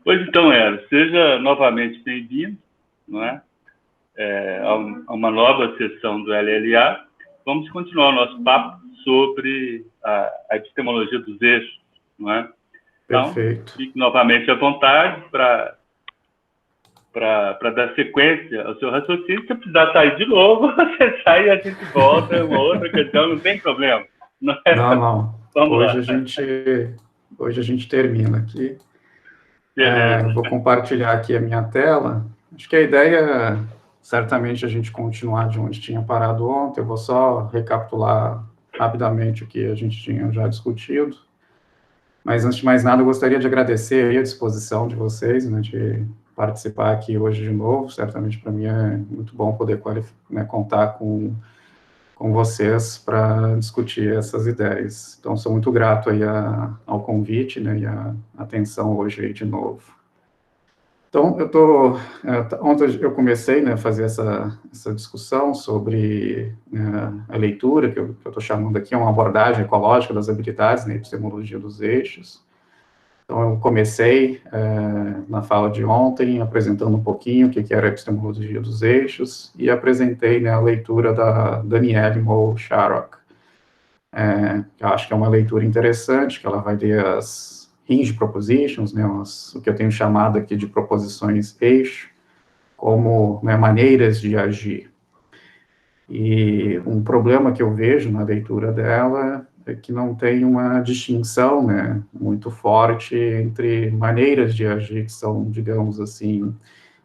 Pois então, Eros, seja novamente bem-vindo, não é? A uma nova sessão do LLA. Vamos continuar o nosso papo sobre a epistemologia dos eixos, não é? Então, Perfeito. fique novamente à vontade para dar sequência ao seu raciocínio. Se precisar sair de novo, você sai e a gente volta, uma outra questão, não tem problema. Não. Vamos lá. Hoje a gente termina aqui. Vou compartilhar aqui a minha tela. Acho que a ideia, certamente, a gente continuar de onde tinha parado ontem. Eu vou só recapitular rapidamente o que a gente tinha já discutido. Mas, antes de mais nada, eu gostaria de agradecer aí a disposição de vocês, né, de participar aqui hoje de novo. Certamente, para mim, é muito bom poder contar com vocês para discutir essas ideias. Então, sou muito grato aí ao convite, né, e a atenção hoje aí de novo. Então, ontem eu comecei, né, a fazer essa discussão sobre a leitura, que eu estou chamando aqui uma abordagem ecológica das habilidades, né, epistemologia dos eixos. Então, eu comecei na fala de ontem, apresentando um pouquinho o que era a epistemologia dos eixos, e apresentei, né, a leitura da Danielle Moe Sharrock. Eu acho que é uma leitura interessante, que ela vai ler as hinge propositions, né, o que eu tenho chamado aqui de proposições eixo, como, né, maneiras de agir. E um problema que eu vejo na leitura dela é que não tem uma distinção, né, muito forte entre maneiras de agir que são, digamos assim,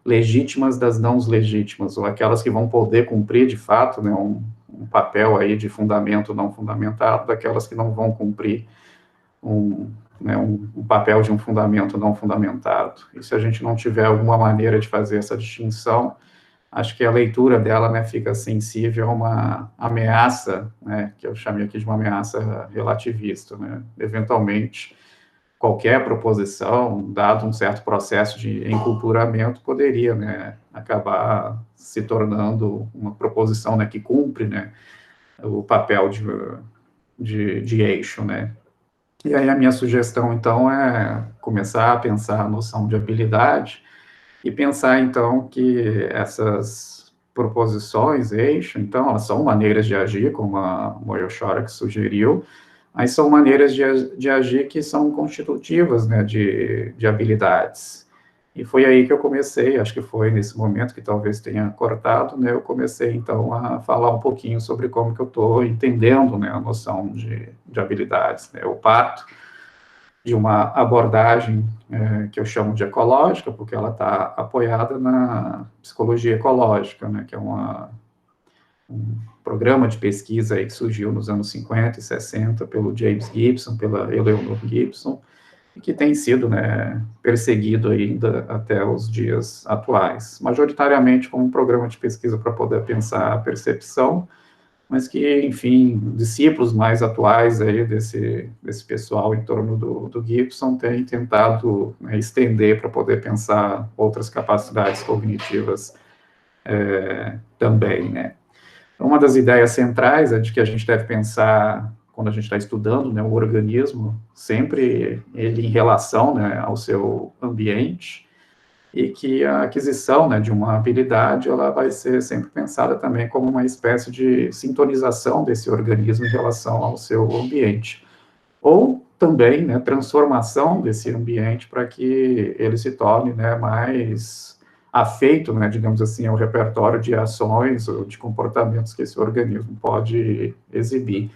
legítimas das não legítimas, ou aquelas que vão poder cumprir, de fato, né, um papel aí de fundamento não fundamentado, daquelas que não vão cumprir um papel de um fundamento não fundamentado. E se a gente não tiver alguma maneira de fazer essa distinção, acho que a leitura dela, né, fica sensível a uma ameaça, né, que eu chamei aqui de uma ameaça relativista, né. Eventualmente, qualquer proposição, dado um certo processo de enculturamento, poderia, né, acabar se tornando uma proposição, né, que cumpre, né, o papel de eixo, né. E aí a minha sugestão, então, é começar a pensar a noção de habilidade e pensar, então, que essas proposições, eixo, então, elas são maneiras de agir, como a Moe Sharrock sugeriu, mas são maneiras de agir que são constitutivas, né, de habilidades. E foi aí que eu comecei, acho que foi nesse momento que talvez tenha cortado, né, eu comecei, então, a falar um pouquinho sobre como que eu estou entendendo, né, a noção de habilidades, né. Eu parto de uma abordagem que eu chamo de ecológica, porque ela está apoiada na psicologia ecológica, né, que é um programa de pesquisa aí que surgiu nos anos 50 e 60 pelo James Gibson, pela Eleanor Gibson, e que tem sido, né, perseguido ainda até os dias atuais, majoritariamente como um programa de pesquisa para poder pensar a percepção, mas que, enfim, discípulos mais atuais aí desse pessoal em torno do Gibson têm tentado, né, estender para poder pensar outras capacidades cognitivas também, né. Uma das ideias centrais é de que a gente deve pensar, quando a gente está estudando, né, o organismo, sempre ele em relação, né, ao seu ambiente, e que a aquisição, né, de uma habilidade, ela vai ser sempre pensada também como uma espécie de sintonização desse organismo em relação ao seu ambiente. Ou também, né, transformação desse ambiente para que ele se torne, né, mais afeito, né, digamos assim, ao repertório de ações ou de comportamentos que esse organismo pode exibir.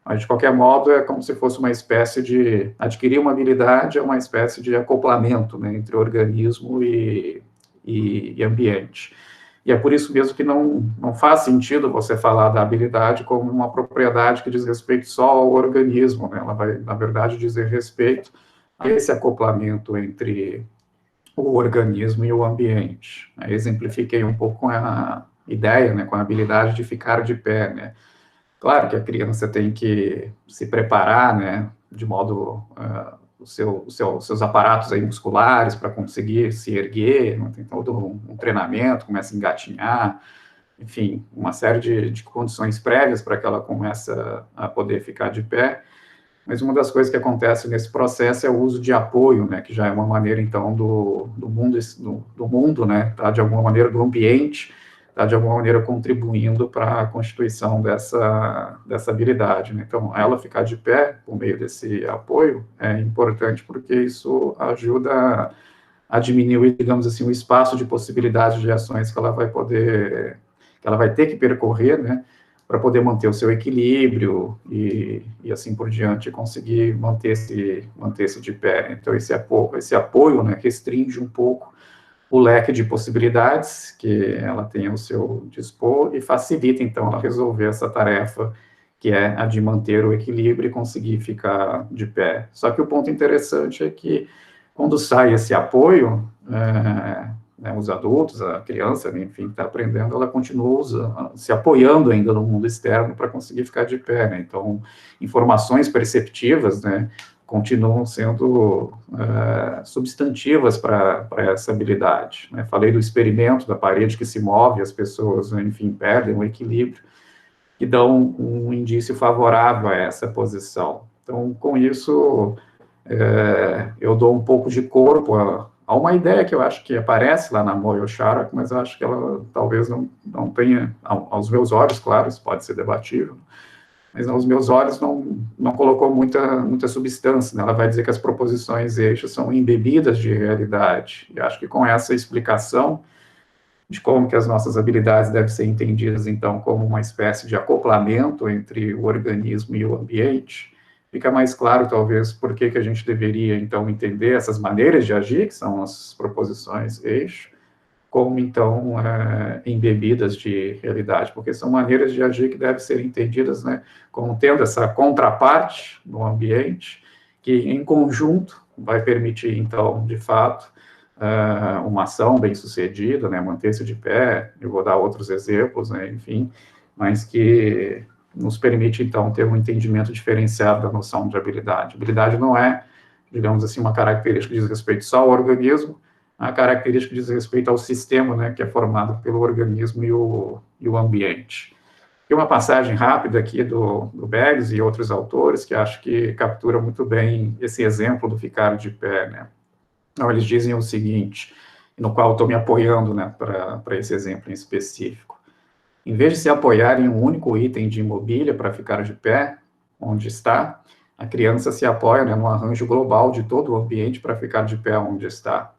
Mas, de qualquer modo, é como se fosse uma espécie de... Adquirir uma habilidade é uma espécie de acoplamento, né, entre organismo e ambiente. E é por isso mesmo que não faz sentido você falar da habilidade como uma propriedade que diz respeito só ao organismo, né? Ela vai, na verdade, dizer respeito a esse acoplamento entre o organismo e o ambiente. Eu exemplifiquei um pouco com a ideia, né, com a habilidade de ficar de pé, né? Claro que a criança tem que se preparar, né, de modo os seus aparatos aí musculares para conseguir se erguer, né, tem todo um treinamento, começa a engatinhar, enfim, uma série de condições prévias para que ela comece a poder ficar de pé. Mas uma das coisas que acontece nesse processo é o uso de apoio, né, que já é uma maneira, então, do mundo, né, tá, de alguma maneira, do ambiente, tá, de alguma maneira, contribuindo para a constituição dessa habilidade, né. Então, ela ficar de pé, por meio desse apoio, é importante porque isso ajuda a diminuir, digamos assim, o espaço de possibilidades de ações que ela vai ter que percorrer, né, para poder manter o seu equilíbrio e assim por diante, conseguir manter-se de pé. Então, esse apoio, né, restringe um pouco o leque de possibilidades que ela tem ao seu dispor e facilita, então, ela resolver essa tarefa, que é a de manter o equilíbrio e conseguir ficar de pé. Só que o ponto interessante é que, quando sai esse apoio, né, os adultos, a criança, enfim, que está aprendendo, ela continua se apoiando ainda no mundo externo para conseguir ficar de pé, né? Então, informações perceptivas, né, continuam sendo substantivas para essa habilidade, né? Falei do experimento da parede que se move, as pessoas, enfim, perdem o equilíbrio, que dão um indício favorável a essa posição. Então, com isso, eu dou um pouco de corpo a uma ideia que eu acho que aparece lá na Moyo Sharak, mas eu acho que ela talvez não tenha, aos meus olhos, claro, isso pode ser debatível, mas aos meus olhos não colocou muita substância, né? Ela vai dizer que as proposições eixos são embebidas de realidade, e acho que com essa explicação de como que as nossas habilidades devem ser entendidas, então, como uma espécie de acoplamento entre o organismo e o ambiente, fica mais claro, talvez, por que a gente deveria, então, entender essas maneiras de agir, que são as proposições eixo, como, então, embebidas de realidade, porque são maneiras de agir que devem ser entendidas, né, como tendo essa contraparte no ambiente, que, em conjunto, vai permitir, então, de fato, uma ação bem-sucedida, né, manter-se de pé, eu vou dar outros exemplos, né, enfim, mas que nos permite, então, ter um entendimento diferenciado da noção de habilidade. Habilidade não é, digamos assim, uma característica que diz respeito só ao organismo, a característica que diz respeito ao sistema, né, que é formado pelo organismo e o ambiente. Tem uma passagem rápida aqui do Beggs e outros autores que acho que captura muito bem esse exemplo do ficar de pé, né. Então, eles dizem o seguinte, no qual estou me apoiando, né, para esse exemplo em específico. Em vez de se apoiar em um único item de mobília para ficar de pé, onde está, a criança se apoia, né, no arranjo global de todo o ambiente para ficar de pé onde está.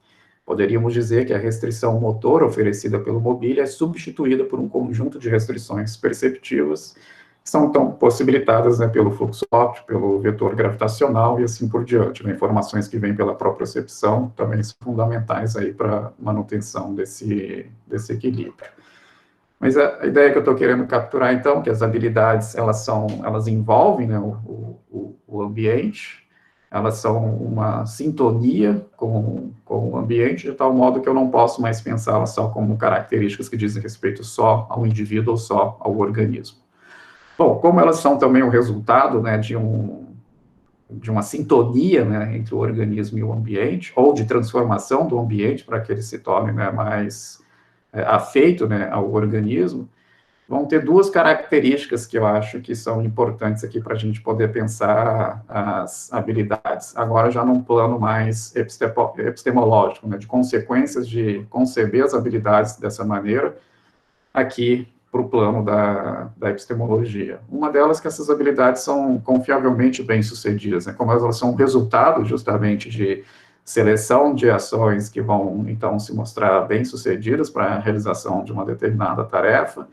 Poderíamos dizer que a restrição motor oferecida pelo mobília é substituída por um conjunto de restrições perceptivas que são, então, possibilitadas, né, pelo fluxo óptico, pelo vetor gravitacional e assim por diante. Né? Informações que vêm pela propriocepção também são fundamentais aí para a manutenção desse equilíbrio. Mas a ideia que eu estou querendo capturar, então, que as habilidades, elas envolvem, né, o ambiente, elas são uma sintonia com o ambiente, de tal modo que eu não posso mais pensá-las só como características que dizem respeito só ao indivíduo ou só ao organismo. Bom, como elas são também o resultado, né, de uma sintonia, né, entre o organismo e o ambiente, ou de transformação do ambiente para que ele se torne, né, mais afeito, né, ao organismo, vão ter duas características que eu acho que são importantes aqui para a gente poder pensar as habilidades, agora já num plano mais epistemológico, né, de consequências de conceber as habilidades dessa maneira, aqui para o plano da epistemologia. Uma delas é que essas habilidades são confiavelmente bem-sucedidas, né, como elas são resultado justamente de seleção de ações que vão, então, se mostrar bem-sucedidas para a realização de uma determinada tarefa.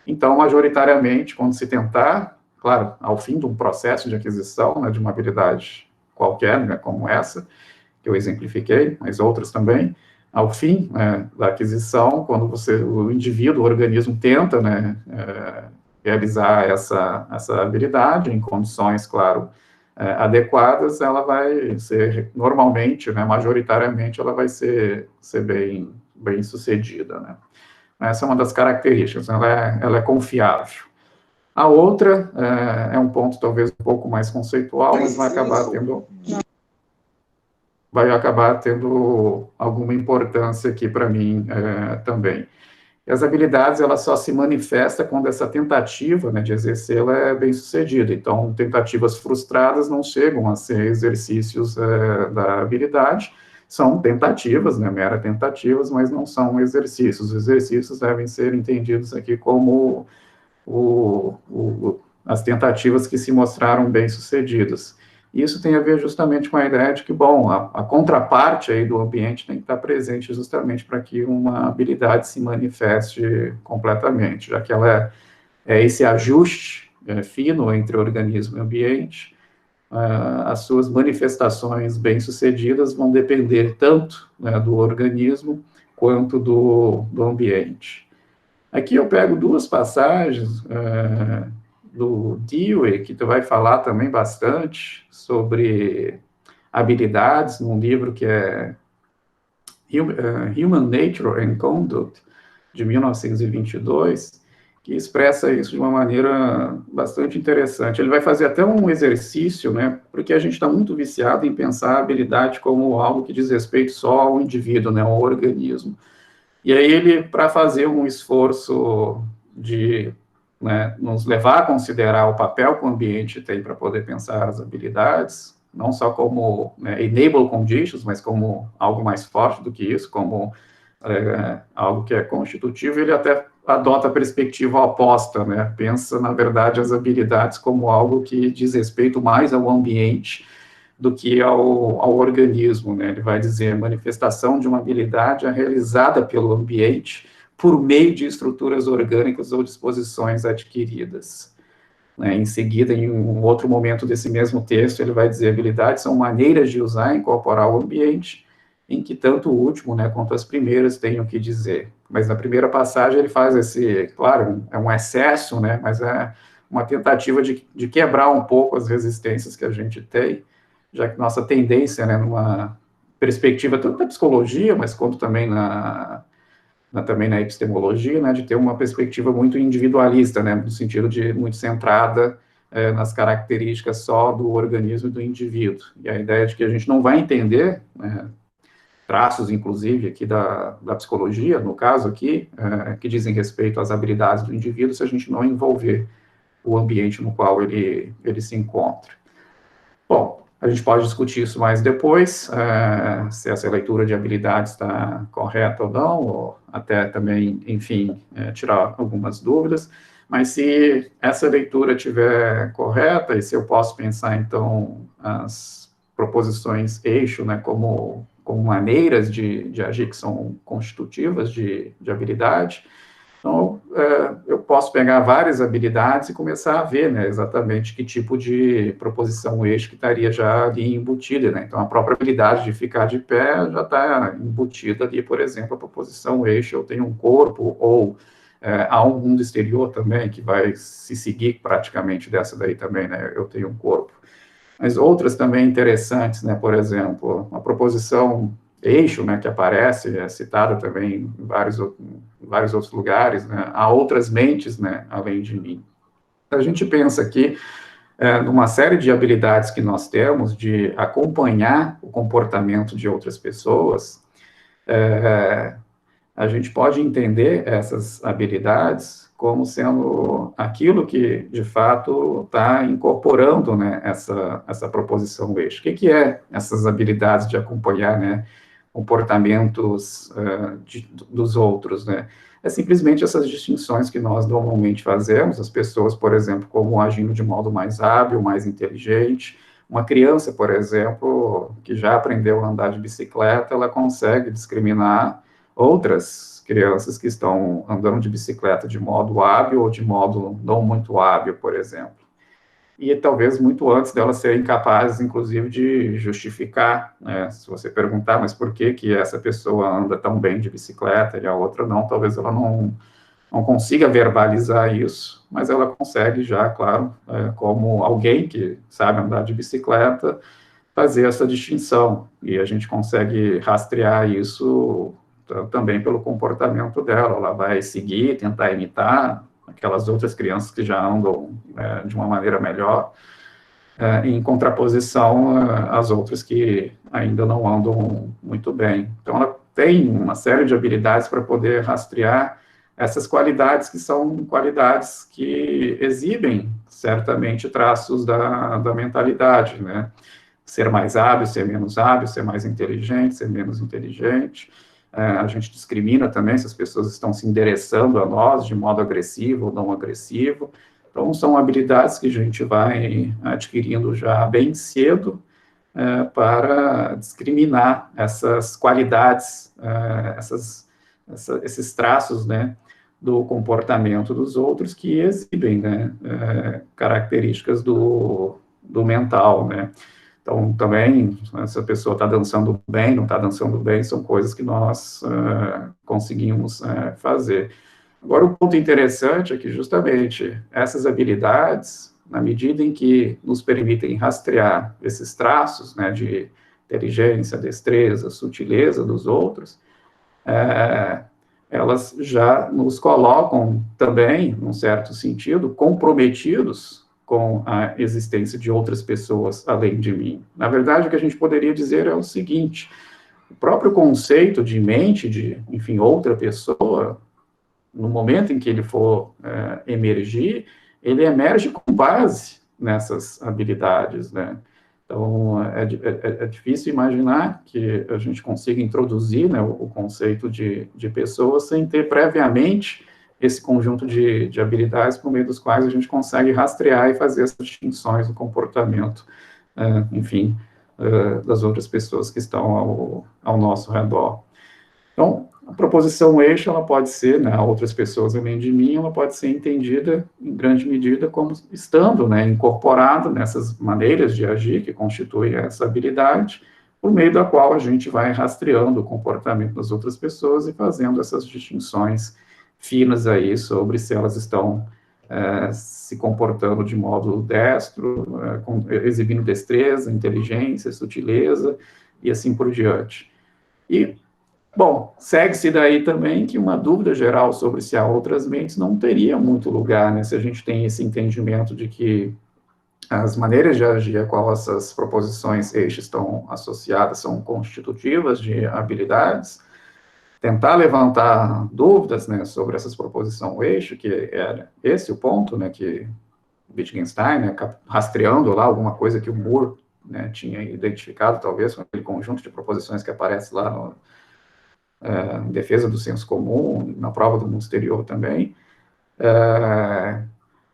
Então, majoritariamente, quando se tentar, claro, ao fim de um processo de aquisição, né, de uma habilidade qualquer, né, como essa, que eu exemplifiquei, mas outras também, ao fim, né, da aquisição, quando o indivíduo, o organismo tenta, né, realizar essa habilidade em condições, claro, adequadas, ela vai ser, normalmente, né, majoritariamente, ela vai ser bem sucedida, né. Essa é uma das características, ela é confiável. A outra é um ponto talvez um pouco mais conceitual, mas vai acabar tendo alguma importância aqui para mim também, E as habilidades, ela só se manifesta quando essa tentativa, né, de exercê-la é bem sucedida. Então, tentativas frustradas não chegam a ser exercícios da habilidade, são tentativas, né, mera tentativas, mas não são exercícios. Os exercícios devem ser entendidos aqui como as tentativas que se mostraram bem-sucedidas. Isso tem a ver justamente com a ideia de que, bom, a contraparte aí do ambiente tem que estar presente justamente para que uma habilidade se manifeste completamente, já que ela é esse ajuste fino entre organismo e ambiente. As suas manifestações bem-sucedidas vão depender tanto, né, do organismo quanto do ambiente. Aqui eu pego duas passagens do Dewey, que tu vai falar também bastante sobre habilidades, num livro que é Human Nature and Conduct, de 1922, que expressa isso de uma maneira bastante interessante. Ele vai fazer até um exercício, né, porque a gente está muito viciado em pensar a habilidade como algo que diz respeito só ao indivíduo, né, ao organismo. E aí ele, para fazer um esforço de, né, nos levar a considerar o papel que o ambiente tem para poder pensar as habilidades, não só como, né, enable conditions, mas como algo mais forte do que isso, como algo que é constitutivo, ele até adota a perspectiva oposta, né, pensa, na verdade, as habilidades como algo que diz respeito mais ao ambiente do que ao organismo, né? Ele vai dizer, a manifestação de uma habilidade é realizada pelo ambiente por meio de estruturas orgânicas ou disposições adquiridas. Né? Em seguida, em um outro momento desse mesmo texto, ele vai dizer, habilidades são maneiras de usar e incorporar o ambiente, em que tanto o último, né, quanto as primeiras têm o que dizer. Mas na primeira passagem ele faz esse, claro, é um excesso, né, mas é uma tentativa de quebrar um pouco as resistências que a gente tem, já que nossa tendência, né, numa perspectiva tanto da psicologia, mas quanto também também na epistemologia, né, de ter uma perspectiva muito individualista, né, no sentido de muito centrada nas características só do organismo e do indivíduo. E a ideia de que a gente não vai entender, né, traços, inclusive, aqui da psicologia, no caso aqui, que dizem respeito às habilidades do indivíduo, se a gente não envolver o ambiente no qual ele se encontra. Bom, a gente pode discutir isso mais depois, se essa leitura de habilidades está correta ou não, ou até também, enfim, tirar algumas dúvidas, mas se essa leitura estiver correta, e se eu posso pensar, então, as proposições eixo, né, como maneiras de agir que são constitutivas de habilidade, então, eu posso pegar várias habilidades e começar a ver, né, exatamente que tipo de proposição eixo que estaria já ali embutida, né? Então, a própria habilidade de ficar de pé já está embutida ali, por exemplo, a proposição eixo, eu tenho um corpo, ou há um mundo exterior também, que vai se seguir praticamente dessa daí também, né? Eu tenho um corpo. Mas outras também interessantes, né? Por exemplo, a proposição eixo, né, que aparece, é citada também em vários outros lugares, né, há outras mentes, né, além de mim. A gente pensa aqui numa série de habilidades que nós temos de acompanhar o comportamento de outras pessoas, a gente pode entender essas habilidades como sendo aquilo que, de fato, está incorporando, né, essa proposição eixo. O que é essas habilidades de acompanhar, né, comportamentos dos outros, né? É simplesmente essas distinções que nós normalmente fazemos, as pessoas, por exemplo, como agindo de modo mais hábil, mais inteligente. Uma criança, por exemplo, que já aprendeu a andar de bicicleta, ela consegue discriminar outras crianças que estão andando de bicicleta de modo hábil ou de modo não muito hábil, por exemplo. E talvez muito antes delas serem capazes, inclusive, de justificar, né? Se você perguntar, mas por que essa pessoa anda tão bem de bicicleta e a outra não, talvez ela não consiga verbalizar isso, mas ela consegue já, claro, como alguém que sabe andar de bicicleta, fazer essa distinção, e a gente consegue rastrear isso também pelo comportamento dela, ela vai seguir, tentar imitar aquelas outras crianças que já andam de uma maneira melhor, em contraposição às outras que ainda não andam muito bem. Então, ela tem uma série de habilidades para poder rastrear essas qualidades que são qualidades que exibem, certamente, traços da mentalidade, né? Ser mais hábil, ser mais inteligente, ser menos inteligente. A gente discrimina também se as pessoas estão se endereçando a nós de modo agressivo ou não agressivo. Então, são habilidades que a gente vai adquirindo já bem cedo para discriminar essas qualidades, esses traços, né, do comportamento dos outros que exibem, né, características do mental, né. Então, também, se a pessoa está dançando bem, não está dançando bem, são coisas que nós conseguimos fazer. Agora, o ponto interessante é que, justamente, essas habilidades, na medida em que nos permitem rastrear esses traços, né, de inteligência, destreza, sutileza dos outros, elas já nos colocam também, num certo sentido, comprometidos com a existência de outras pessoas além de mim. Na verdade, o que a gente poderia dizer é o seguinte: o próprio conceito de mente, de, enfim, outra pessoa, no momento em que ele for emergir, ele emerge com base nessas habilidades, né? Então, é difícil imaginar que a gente consiga introduzir, né, o conceito de pessoa sem ter previamente esse conjunto de habilidades por meio dos quais a gente consegue rastrear e fazer essas distinções do comportamento, enfim, das outras pessoas que estão ao nosso redor. Então, a proposição eixo, ela pode ser, né, outras pessoas além de mim, ela pode ser entendida, em grande medida, como estando, né, incorporada nessas maneiras de agir que constituem essa habilidade, por meio da qual a gente vai rastreando o comportamento das outras pessoas e fazendo essas distinções finas aí sobre se elas estão se comportando de modo destro, exibindo destreza, inteligência, sutileza, e assim por diante. E bom, segue-se daí também que uma dúvida geral sobre se há outras mentes não teria muito lugar, né, se a gente tem esse entendimento de que as maneiras de agir a qual essas proposições eixos estão associadas são constitutivas de habilidades. Tentar levantar dúvidas, né, sobre essas proposições eixo, que era esse o ponto, né, que Wittgenstein, né, rastreando lá alguma coisa que o Moore, né, tinha identificado, talvez, com aquele conjunto de proposições que aparece lá em defesa do senso comum, na prova do mundo exterior também.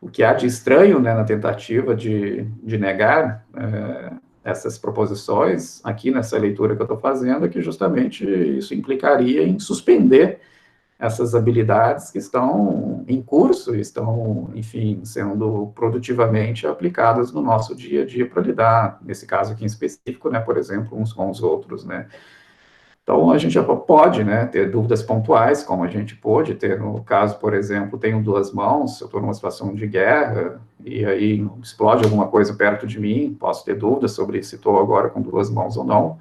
O que há de estranho, né, na tentativa de negar essas proposições, aqui nessa leitura que eu estou fazendo, é que justamente isso implicaria em suspender essas habilidades que estão em curso, estão, enfim, sendo produtivamente aplicadas no nosso dia a dia para lidar, nesse caso aqui em específico, né, por exemplo, uns com os outros, né. Então, a gente já pode, né, ter dúvidas pontuais, como a gente pôde ter no caso, por exemplo, tenho duas mãos, eu estou numa situação de guerra, e aí explode alguma coisa perto de mim, posso ter dúvidas sobre se estou agora com duas mãos ou não.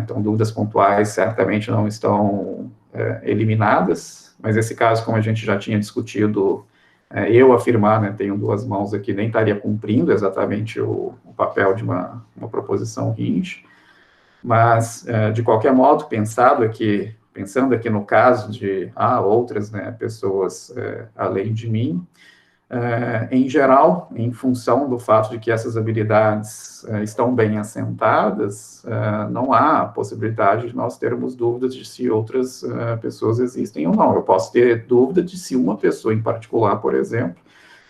Então, dúvidas pontuais certamente não estão eliminadas, mas esse caso, como a gente já tinha discutido, eu afirmar, né, tenho duas mãos aqui, nem estaria cumprindo exatamente o papel de uma proposição Hinge. Mas, de qualquer modo, pensando aqui no caso de outras, né, pessoas além de mim, em geral, em função do fato de que essas habilidades estão bem assentadas, não há possibilidade de nós termos dúvidas de se outras pessoas existem ou não. Eu posso ter dúvida de se uma pessoa em particular, por exemplo,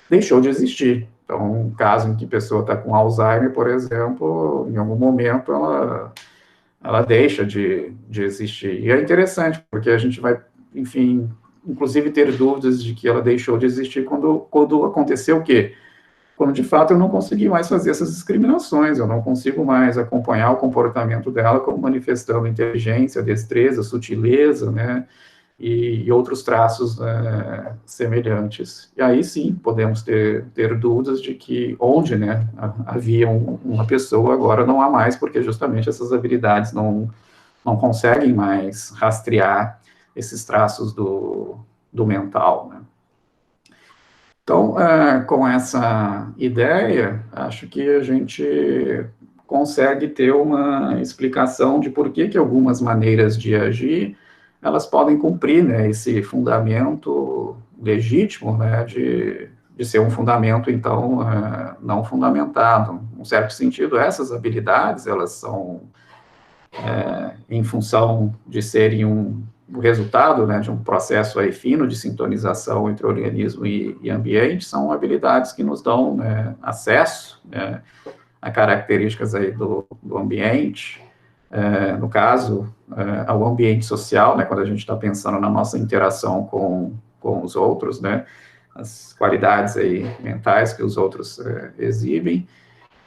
deixou de existir. Então, um caso em que a pessoa está com Alzheimer, por exemplo, em algum momento ela deixa de existir. E é interessante, porque a gente vai, enfim, inclusive ter dúvidas de que ela deixou de existir quando aconteceu o quê? Quando, de fato, eu não consegui mais fazer essas discriminações, eu não consigo mais acompanhar o comportamento dela como manifestando inteligência, destreza, sutileza, né, e outros traços semelhantes. E aí, sim, podemos ter dúvidas de que onde, né, havia uma pessoa, agora não há mais, porque justamente essas habilidades não conseguem mais rastrear esses traços do mental, né. Então, com essa ideia, acho que a gente consegue ter uma explicação de por que algumas maneiras de agir elas podem cumprir, né, esse fundamento legítimo, né, de ser um fundamento, então, não fundamentado. Em um certo sentido, essas habilidades, elas são, em função de serem o resultado, né, de um processo aí fino de sintonização entre organismo e ambiente, são habilidades que nos dão, né, acesso, né, a características aí do ambiente, no caso, ao ambiente social, né, quando a gente está pensando na nossa interação com os outros, né, as qualidades aí mentais que os outros exibem.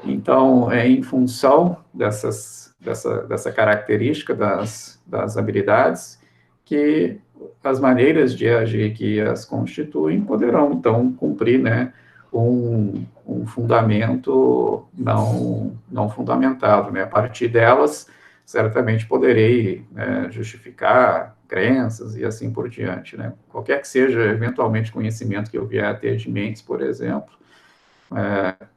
Então, é em função dessa característica das habilidades que as maneiras de agir que as constituem poderão, então, cumprir, né, um fundamento não fundamentado, né? A partir delas, certamente poderei, né, justificar crenças e assim por diante, né? Qualquer que seja, eventualmente, conhecimento que eu vier a ter de mentes, por exemplo,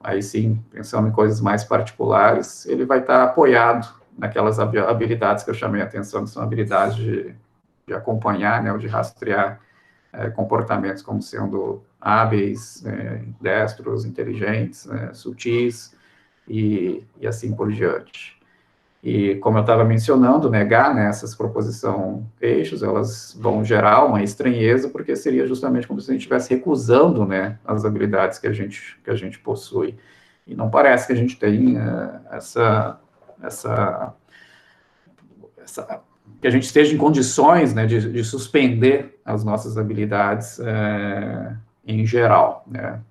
aí sim, pensando em coisas mais particulares, ele vai estar apoiado naquelas habilidades que eu chamei a atenção, que são habilidades de acompanhar, né, ou de rastrear comportamentos como sendo hábeis, destros, inteligentes, sutis, e assim por diante. E, como eu estava mencionando, negar, né, essas proposição eixos, elas vão gerar uma estranheza, porque seria justamente como se a gente estivesse recusando, né, as habilidades que a gente possui. E não parece que a gente tem que a gente esteja em condições, né, de suspender as nossas habilidades em geral, né.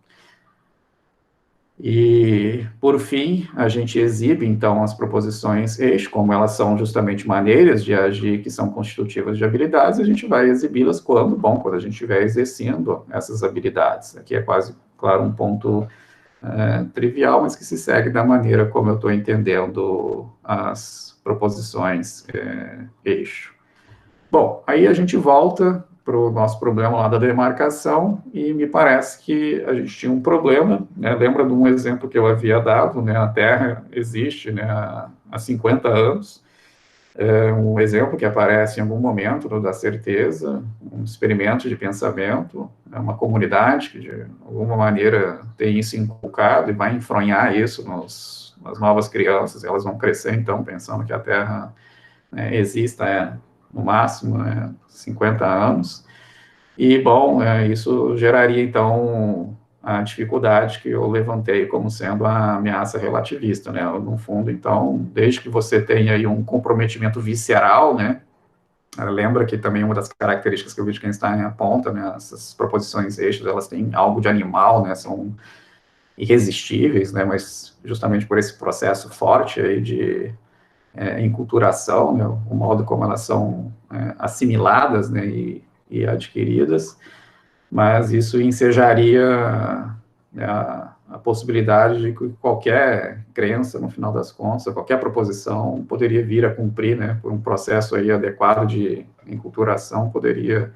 E, por fim, a gente exibe, então, as proposições eixo, como elas são justamente maneiras de agir que são constitutivas de habilidades, a gente vai exibi-las quando a gente estiver exercendo essas habilidades. Aqui é quase, claro, um ponto trivial, mas que se segue da maneira como eu estou entendendo as proposições eixo. Bom, aí a gente volta para o nosso problema lá da demarcação, e me parece que a gente tinha um problema, né? Lembra de um exemplo que eu havia dado, né? A Terra existe, né, há 50 anos, um exemplo que aparece em algum momento da certeza, um experimento de pensamento, uma comunidade que, de alguma maneira, tem isso inculcado e vai enfronhar isso nas novas crianças, elas vão crescer, então, pensando que a Terra, né, exista no máximo 50 anos, e, bom, isso geraria, então, a dificuldade que eu levantei como sendo a ameaça relativista, né, no fundo, então, desde que você tenha aí um comprometimento visceral, né, lembra que também uma das características que o Wittgenstein aponta, né, essas proposições eixos, elas têm algo de animal, né, são irresistíveis, né, mas justamente por esse processo forte aí de enculturação, né, o modo como elas são assimiladas, né, e adquiridas, mas isso ensejaria, né, a possibilidade de que qualquer crença, no final das contas, qualquer proposição poderia vir a cumprir, né, por um processo aí adequado de enculturação, poderia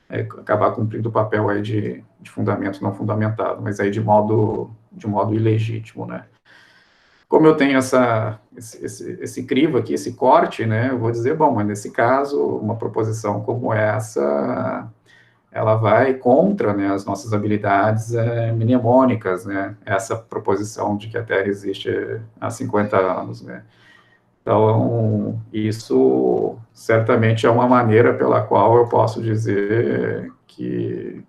acabar cumprindo o papel aí de fundamento não fundamentado, mas aí de modo ilegítimo, né. Como eu tenho esse crivo aqui, esse corte, né, eu vou dizer, bom, mas nesse caso, uma proposição como essa, ela vai contra, né, as nossas habilidades mnemônicas, né, essa proposição de que a Terra existe há 50 anos, né. Então, isso certamente é uma maneira pela qual eu posso dizer que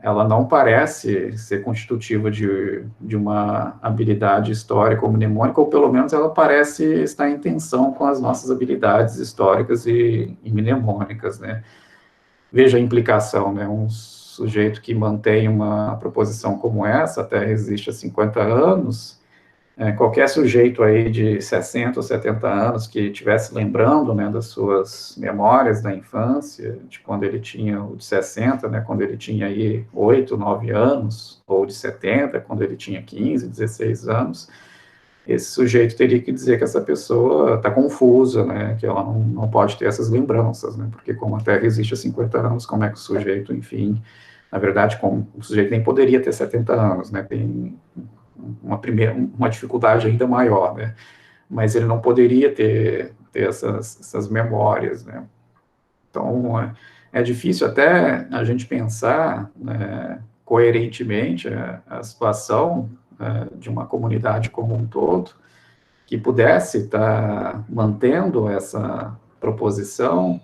ela não parece ser constitutiva de uma habilidade histórica ou mnemônica, ou pelo menos ela parece estar em tensão com as nossas habilidades históricas e mnemônicas, né? Veja a implicação, né? Um sujeito que mantém uma proposição como essa, a Terra existe há 50 anos, qualquer sujeito aí de 60 ou 70 anos que estivesse lembrando, né, das suas memórias da infância, de quando ele tinha, o de 60, né, quando ele tinha aí 8, 9 anos, ou de 70, quando ele tinha 15, 16 anos, esse sujeito teria que dizer que essa pessoa está confusa, né, que ela não pode ter essas lembranças, né, porque como a Terra existe há 50 anos, como é que o sujeito, enfim, na verdade, como o sujeito nem poderia ter 70 anos, né, tem uma dificuldade ainda maior, né? Mas ele não poderia ter essas memórias, né? Então, é difícil até a gente pensar coerentemente a situação de uma comunidade como um todo, que pudesse estar mantendo essa proposição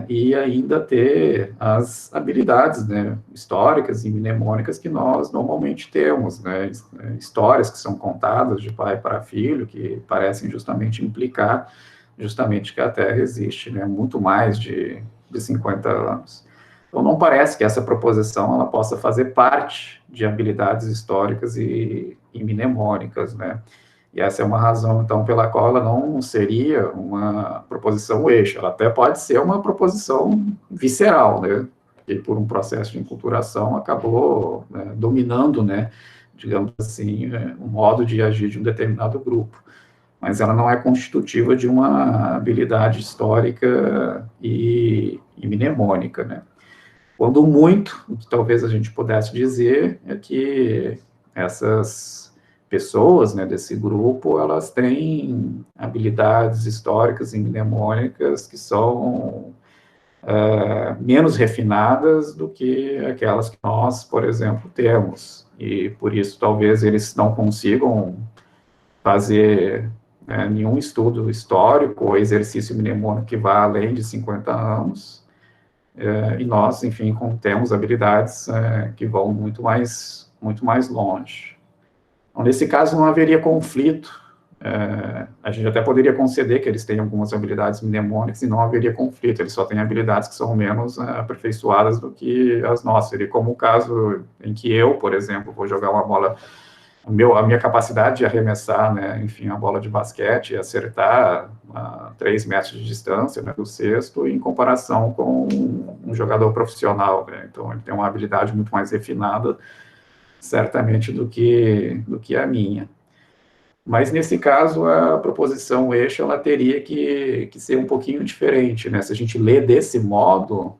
e ainda ter as habilidades, né, históricas e mnemônicas que nós normalmente temos, né, histórias que são contadas de pai para filho, que parecem justamente implicar justamente que a Terra existe, né, muito mais de 50 anos. Então, não parece que essa proposição ela possa fazer parte de habilidades históricas e mnemônicas, né? E essa é uma razão, então, pela qual ela não seria uma proposição eixo. Ela até pode ser uma proposição visceral, né? Que por um processo de enculturação acabou dominando, né? Digamos assim, o modo de agir de um determinado grupo. Mas ela não é constitutiva de uma habilidade histórica e mnemônica, né? Quando muito, o que talvez a gente pudesse dizer é que essas pessoas, né, desse grupo, elas têm habilidades históricas e mnemônicas que são menos refinadas do que aquelas que nós, por exemplo, temos. E por isso talvez eles não consigam fazer nenhum estudo histórico ou exercício mnemônico que vá além de 50 anos, e nós, enfim, temos habilidades que vão muito mais longe. Então, nesse caso, não haveria conflito. A gente até poderia conceder que eles têm algumas habilidades mnemônicas e não haveria conflito. Eles só têm habilidades que são menos aperfeiçoadas do que as nossas. Seria como o caso em que eu, por exemplo, vou jogar uma bola. A minha capacidade de arremessar, né, enfim, a bola de basquete e acertar a 3 metros de distância, né, do cesto, em comparação com um jogador profissional, né? Então, ele tem uma habilidade muito mais refinada, certamente, do que a minha. Mas, nesse caso, a proposição eixo, ela teria que ser um pouquinho diferente, né? Se a gente lê desse modo,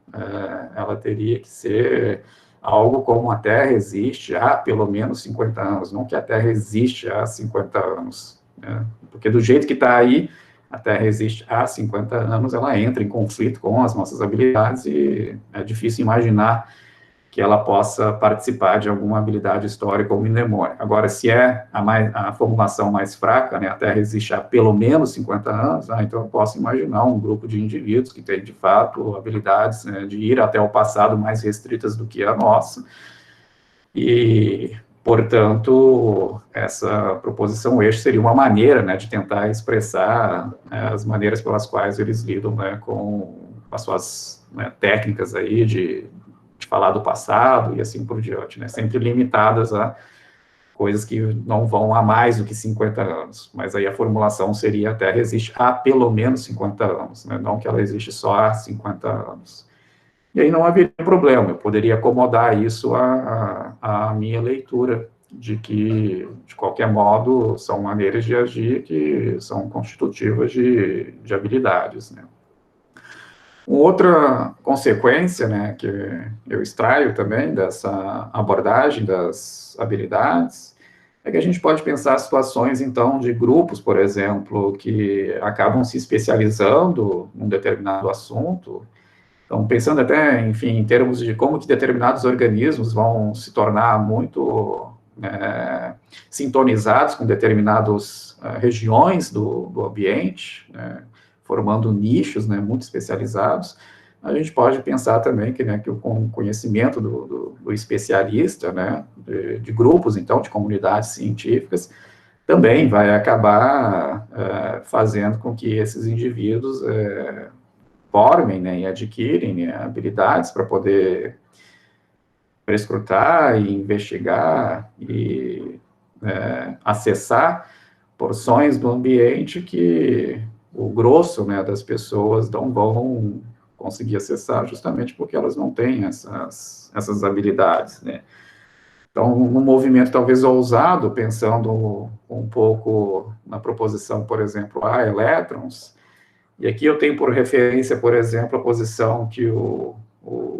ela teria que ser algo como a Terra existe há pelo menos 50 anos, não que a Terra existe há 50 anos, né? Porque do jeito que está aí, a Terra existe há 50 anos, ela entra em conflito com as nossas habilidades e é difícil imaginar que ela possa participar de alguma habilidade histórica ou mnemônica. Agora, se é a formulação mais fraca, né, a Terra existe há pelo menos 50 anos, então eu posso imaginar um grupo de indivíduos que tem, de fato, habilidades, né, de ir até o passado mais restritas do que a nossa, e, portanto, essa proposição eixo seria uma maneira, né, de tentar expressar as maneiras pelas quais eles lidam, né, com as suas, né, técnicas aí de falar do passado e assim por diante, né? Sempre limitadas a coisas que não vão a mais do que 50 anos, mas aí a formulação seria a Terra existe há pelo menos 50 anos, né? Não que ela existe só há 50 anos. E aí não haveria problema, eu poderia acomodar isso à minha leitura, de que, de qualquer modo, são maneiras de agir que são constitutivas de habilidades, né? Outra consequência, né, que eu extraio também dessa abordagem das habilidades é que a gente pode pensar situações, então, de grupos, por exemplo, que acabam se especializando num determinado assunto. Então, pensando até, enfim, em termos de como que determinados organismos vão se tornar muito sintonizados com determinadas regiões do ambiente, né, formando nichos, né, muito especializados. A gente pode pensar também que, né, que o conhecimento do especialista, né, de grupos, então, de comunidades científicas, também vai acabar fazendo com que esses indivíduos formem, né, e adquirem, né, habilidades para poder prescrutar e investigar e acessar porções do ambiente que o grosso, né, das pessoas não vão conseguir acessar, justamente porque elas não têm essas habilidades, né. Então, um movimento talvez ousado, pensando um pouco na proposição, por exemplo, a elétrons, e aqui eu tenho por referência, por exemplo, a posição que o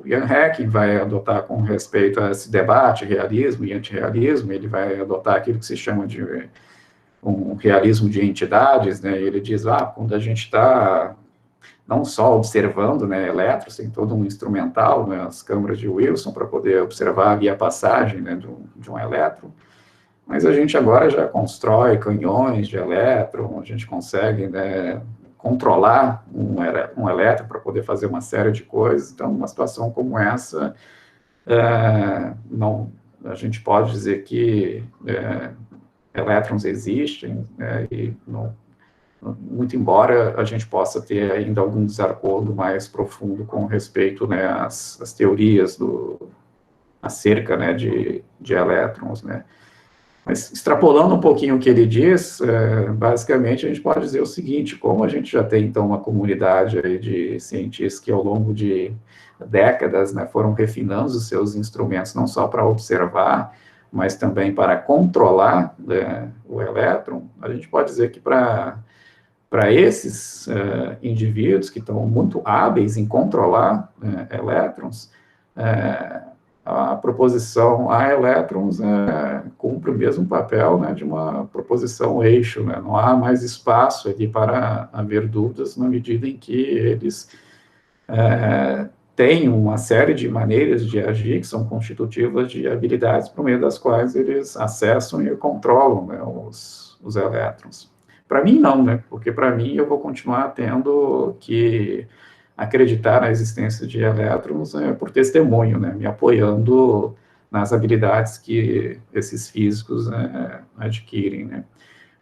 Ian Hacking vai adotar com respeito a esse debate, realismo e antirrealismo. Ele vai adotar aquilo que se chama de um realismo de entidades, né? Ele diz, quando a gente está não só observando, né, elétrons, tem todo um instrumental, né, as câmaras de Wilson, para poder observar ali a passagem, né, de um elétron, mas a gente agora já constrói canhões de elétron, a gente consegue, né, controlar um elétron para poder fazer uma série de coisas. Então, numa situação como essa, não, a gente pode dizer que elétrons existem, e não, muito embora a gente possa ter ainda algum desacordo mais profundo com respeito, né, às teorias acerca, né, de elétrons, né. Mas, extrapolando um pouquinho o que ele diz, basicamente a gente pode dizer o seguinte: como a gente já tem, então, uma comunidade aí de cientistas que, ao longo de décadas, né, foram refinando os seus instrumentos, não só para observar, mas também para controlar, né, o elétron, a gente pode dizer que para esses indivíduos que estão muito hábeis em controlar elétrons, a proposição a elétrons cumpre o mesmo papel, né, de uma proposição eixo, né? Não há mais espaço ali para haver dúvidas na medida em que eles têm uma série de maneiras de agir que são constitutivas de habilidades por meio das quais eles acessam e controlam, né, os elétrons. Para mim, não, né? Porque para mim eu vou continuar tendo que acreditar na existência de elétrons por testemunho, né? Me apoiando nas habilidades que esses físicos adquirem, né?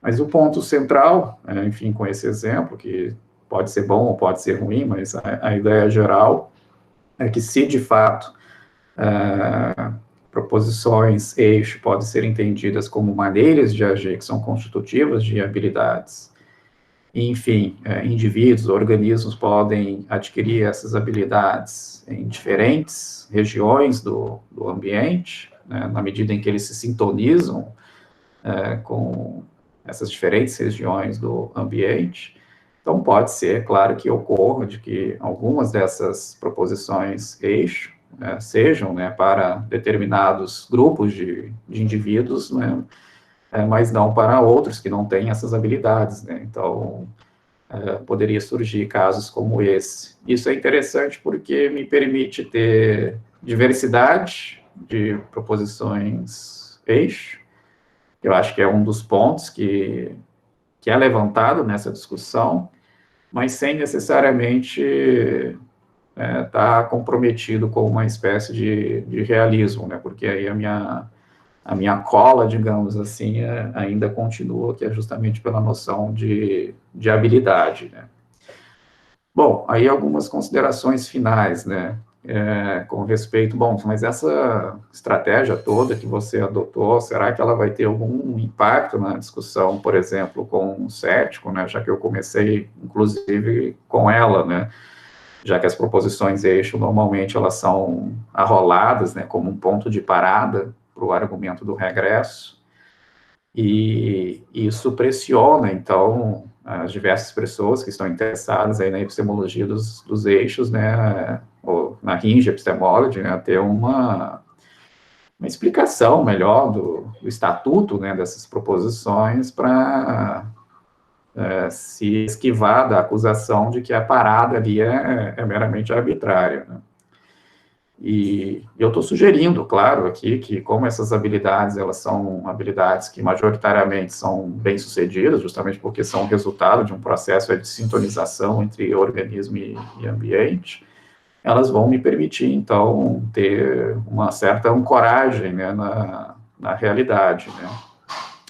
Mas o ponto central, enfim, com esse exemplo, que pode ser bom ou pode ser ruim, mas a ideia geral é que, se de fato proposições eixo podem ser entendidas como maneiras de agir que são constitutivas de habilidades, e, enfim, indivíduos, organismos podem adquirir essas habilidades em diferentes regiões do ambiente, né, na medida em que eles se sintonizam com essas diferentes regiões do ambiente. Então, pode ser, claro, que ocorra de que algumas dessas proposições eixo sejam, né, para determinados grupos de indivíduos, né, mas não para outros que não têm essas habilidades, né? Então, poderia surgir casos como esse. Isso é interessante porque me permite ter diversidade de proposições eixo. Eu acho que é um dos pontos que é levantado nessa discussão, mas sem necessariamente estar comprometido com uma espécie de realismo, né? Porque aí a minha cola, digamos assim, ainda continua, que é justamente pela noção de habilidade, né? Bom, aí algumas considerações finais, né? Com respeito, bom, mas essa estratégia toda que você adotou, será que ela vai ter algum impacto na discussão, por exemplo, com um cético, né? Já que eu comecei, inclusive, com ela, né? Já que as proposições eixo, normalmente, elas são arroladas, né, como um ponto de parada para o argumento do regresso, e isso pressiona, então, as diversas pessoas que estão interessadas aí na epistemologia dos eixos, né, ou na Hinge Epistemology, né, a ter uma explicação melhor do estatuto, né, dessas proposições para se esquivar da acusação de que a parada ali é meramente arbitrária, né? E eu estou sugerindo, claro, aqui, que como essas habilidades, elas são habilidades que majoritariamente são bem-sucedidas, justamente porque são resultado de um processo de sintonização entre organismo e ambiente, elas vão me permitir, então, ter uma certa ancoragem, né, na realidade, né?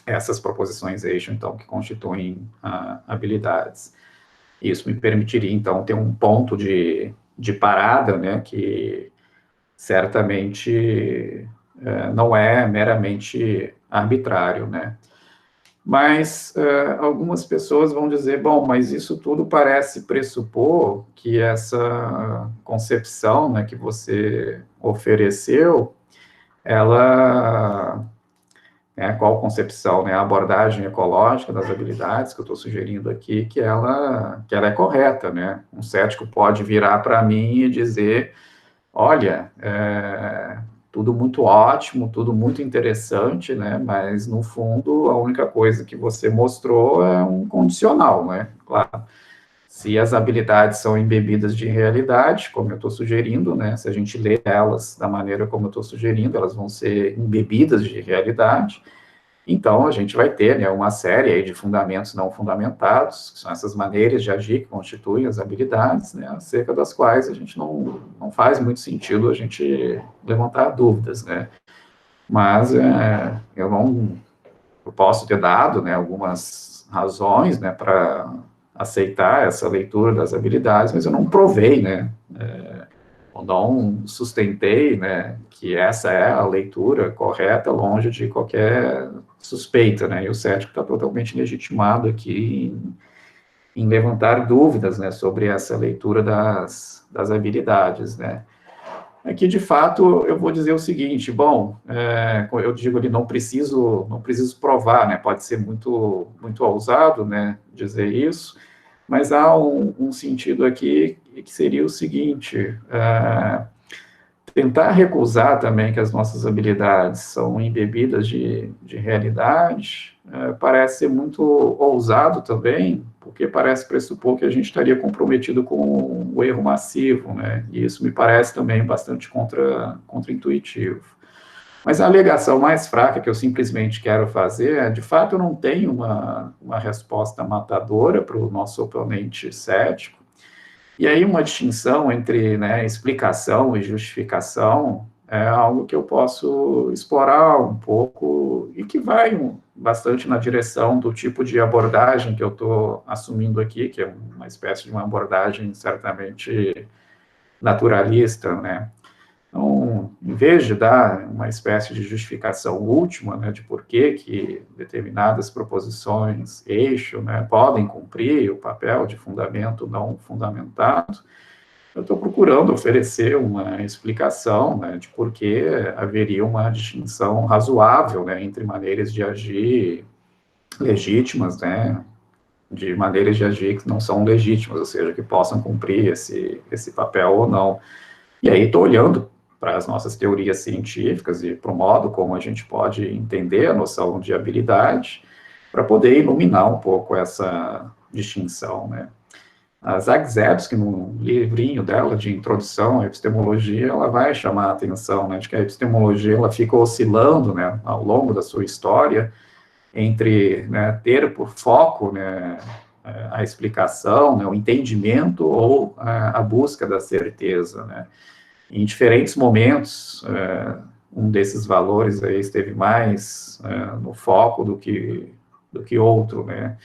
Essas proposições eixo, então, que constituem habilidades. Isso me permitiria, então, ter um ponto de parada, né, que certamente não é meramente arbitrário, né? Mas algumas pessoas vão dizer, bom, mas isso tudo parece pressupor que essa concepção, né, que você ofereceu, ela... qual concepção, né, a abordagem ecológica das habilidades que eu estou sugerindo aqui, que ela é correta, né? Um cético pode virar para mim e dizer, olha, tudo muito ótimo, tudo muito interessante, né? Mas, no fundo, a única coisa que você mostrou é um condicional, né? Claro, se as habilidades são embebidas de realidade, como eu estou sugerindo, né? Se a gente lê elas da maneira como eu estou sugerindo, elas vão ser embebidas de realidade. Então, a gente vai ter, né, uma série aí de fundamentos não fundamentados, que são essas maneiras de agir que constituem as habilidades, né, acerca das quais a gente não faz muito sentido a gente levantar dúvidas, né. Mas eu posso ter dado, né, algumas razões, né, para aceitar essa leitura das habilidades, mas eu não provei, né, eu não sustentei, né, que essa é a leitura correta, longe de qualquer suspeita, né, e o cético está totalmente legitimado aqui em levantar dúvidas, né, sobre essa leitura das habilidades, né. Aqui, de fato, eu vou dizer o seguinte, bom, eu digo ali, não preciso provar, né, pode ser muito ousado, né, dizer isso, mas há um sentido aqui que seria o seguinte, tentar recusar também que as nossas habilidades são embebidas de realidade, parece ser muito ousado também, porque parece pressupor que a gente estaria comprometido com o erro massivo, né? E isso me parece também bastante contra-intuitivo. Mas a alegação mais fraca que eu simplesmente quero fazer é, de fato, eu não tenho uma resposta matadora para o nosso oponente cético, e aí uma distinção entre, né, explicação e justificação é algo que eu posso explorar um pouco e que vai bastante na direção do tipo de abordagem que eu estou assumindo aqui, que é uma espécie de uma abordagem certamente naturalista, né? Então, em vez de dar uma espécie de justificação última, né, de por que determinadas proposições eixo, né, podem cumprir o papel de fundamento não fundamentado, eu estou procurando oferecer uma explicação, né, de por que haveria uma distinção razoável, né, entre maneiras de agir legítimas, né, de maneiras de agir que não são legítimas, ou seja, que possam cumprir esse papel ou não. E aí estou olhando para as nossas teorias científicas e para o modo como a gente pode entender a noção de habilidade, para poder iluminar um pouco essa distinção, né? A Zagzebski, no livrinho dela de introdução à epistemologia, ela vai chamar a atenção, né, de que a epistemologia ela fica oscilando, né, ao longo da sua história, entre, né, ter por foco, né, a explicação, né, o entendimento ou a busca da certeza, né. Em diferentes momentos, um desses valores aí esteve mais no foco do que outro, né.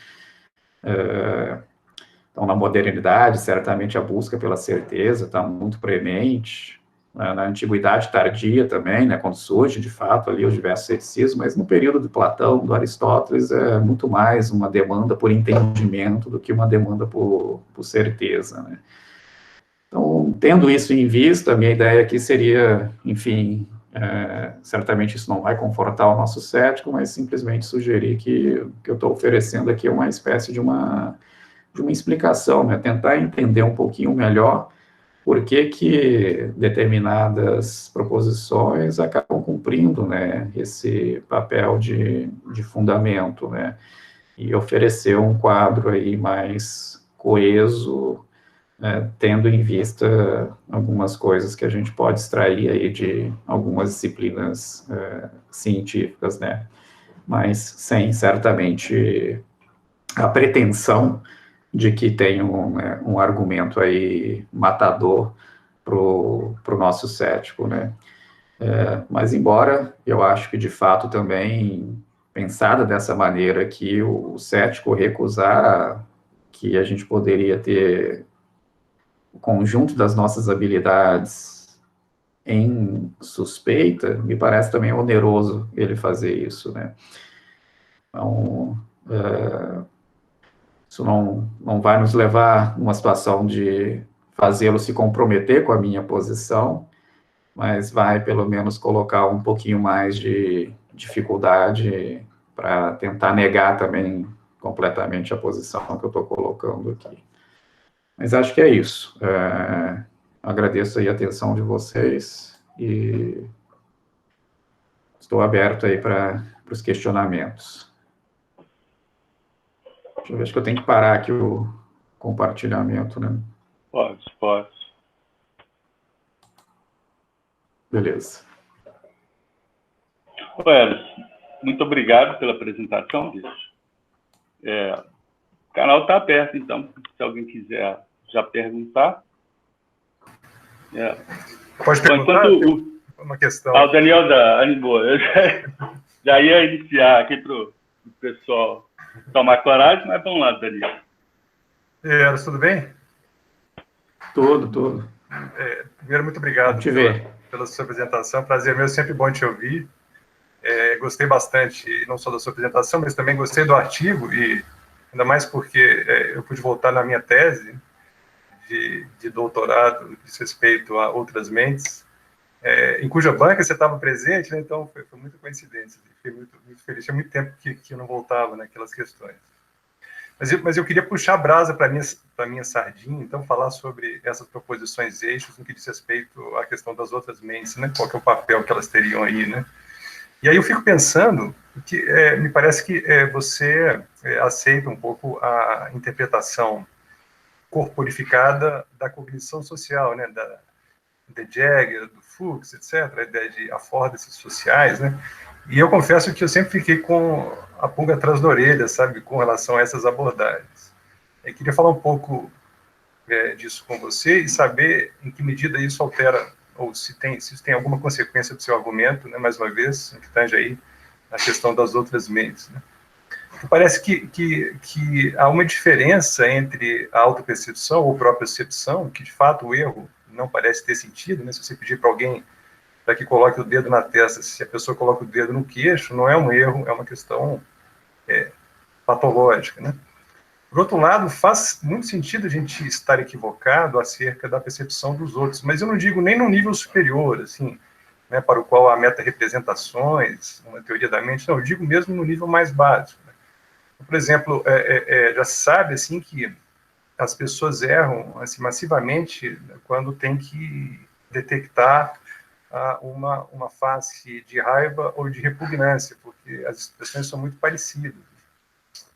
Então, na modernidade, certamente a busca pela certeza está muito premente, né, na antiguidade tardia também, né, quando surge, de fato, ali o diverso ceticismo, mas no período de Platão, do Aristóteles, é muito mais uma demanda por entendimento do que uma demanda por certeza, né. Então, tendo isso em vista, a minha ideia aqui seria, enfim, certamente isso não vai confortar o nosso cético, mas simplesmente sugerir que eu estou oferecendo aqui uma espécie de uma explicação, né? Tentar entender um pouquinho melhor por que determinadas proposições acabam cumprindo, né, esse papel de fundamento, né, e oferecer um quadro aí mais coeso, tendo em vista algumas coisas que a gente pode extrair aí de algumas disciplinas científicas, né, mas sem, certamente, a pretensão de que tem um argumento aí matador para o nosso cético, né? Mas embora eu acho que de fato também pensada dessa maneira que o cético recusar que a gente poderia ter o conjunto das nossas habilidades em suspeita, me parece também oneroso ele fazer isso, né? Então, isso não vai nos levar a uma situação de fazê-lo se comprometer com a minha posição, mas vai, pelo menos, colocar um pouquinho mais de dificuldade para tentar negar também completamente a posição que eu estou colocando aqui. Mas acho que é isso. Agradeço aí a atenção de vocês e estou aberto aí para os questionamentos. Deixa eu ver, acho que eu tenho que parar aqui o compartilhamento, né? Pode. Beleza. Eros, muito obrigado pela apresentação, bicho. O canal está aberto, então, se alguém quiser já perguntar. Pode perguntar? Uma questão. O Daniel da animou. Eu já ia iniciar aqui para o pessoal tomar coragem, mas vamos lá, Daniel. Eros, tudo bem? Tudo. Primeiro, muito obrigado pela sua apresentação. Prazer meu, sempre bom te ouvir. Gostei bastante, não só da sua apresentação, mas também gostei do artigo, e ainda mais porque eu pude voltar na minha tese de doutorado, diz respeito a outras mentes, em cuja banca você estava presente, né? Então foi muita coincidência. Fiquei muito feliz. Tinha muito tempo que eu não voltava naquelas questões. Mas eu queria puxar a brasa para a minha sardinha, então falar sobre essas proposições eixos no que diz respeito à questão das outras mentes, né? Qual que é o papel que elas teriam aí, né? E aí eu fico pensando que me parece que você aceita um pouco a interpretação corporificada da cognição social, né? De Jagger, do Fuchs, etc., a ideia de affordances sociais, né? E eu confesso que eu sempre fiquei com a pulga atrás da orelha, sabe, com relação a essas abordagens. Eu queria falar um pouco disso com você e saber em que medida isso altera, ou se tem alguma consequência do seu argumento, né, mais uma vez, que tange aí a questão das outras mentes, né? Parece que há uma diferença entre a autopercepção ou propriocepção, que de fato o erro não parece ter sentido, né? Se você pedir para alguém para que coloque o dedo na testa, se a pessoa coloca o dedo no queixo, não é um erro, é uma questão patológica, né? Por outro lado, faz muito sentido a gente estar equivocado acerca da percepção dos outros, mas eu não digo nem no nível superior, assim, né, para o qual há meta-representações, uma teoria da mente, não, eu digo mesmo no nível mais básico. Por exemplo, já se sabe assim, que as pessoas erram assim, massivamente quando tem que detectar uma face de raiva ou de repugnância, porque as expressões são muito parecidas.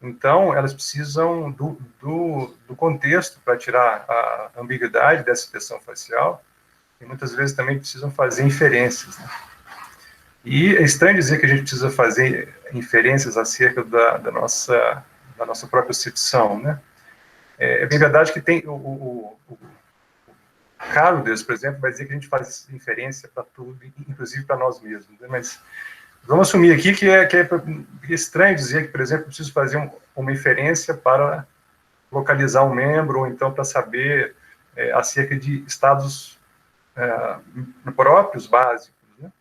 Então, elas precisam do contexto para tirar a ambiguidade dessa expressão facial, e muitas vezes também precisam fazer inferências, né? E é estranho dizer que a gente precisa fazer inferências acerca da nossa própria percepção, né? É bem verdade que tem o Carothers, por exemplo, vai dizer que a gente faz inferência para tudo, inclusive para nós mesmos, né? Mas vamos assumir aqui que é estranho dizer que, por exemplo, eu preciso fazer uma inferência para localizar um membro, ou então para saber acerca de estados próprios, básicos, né?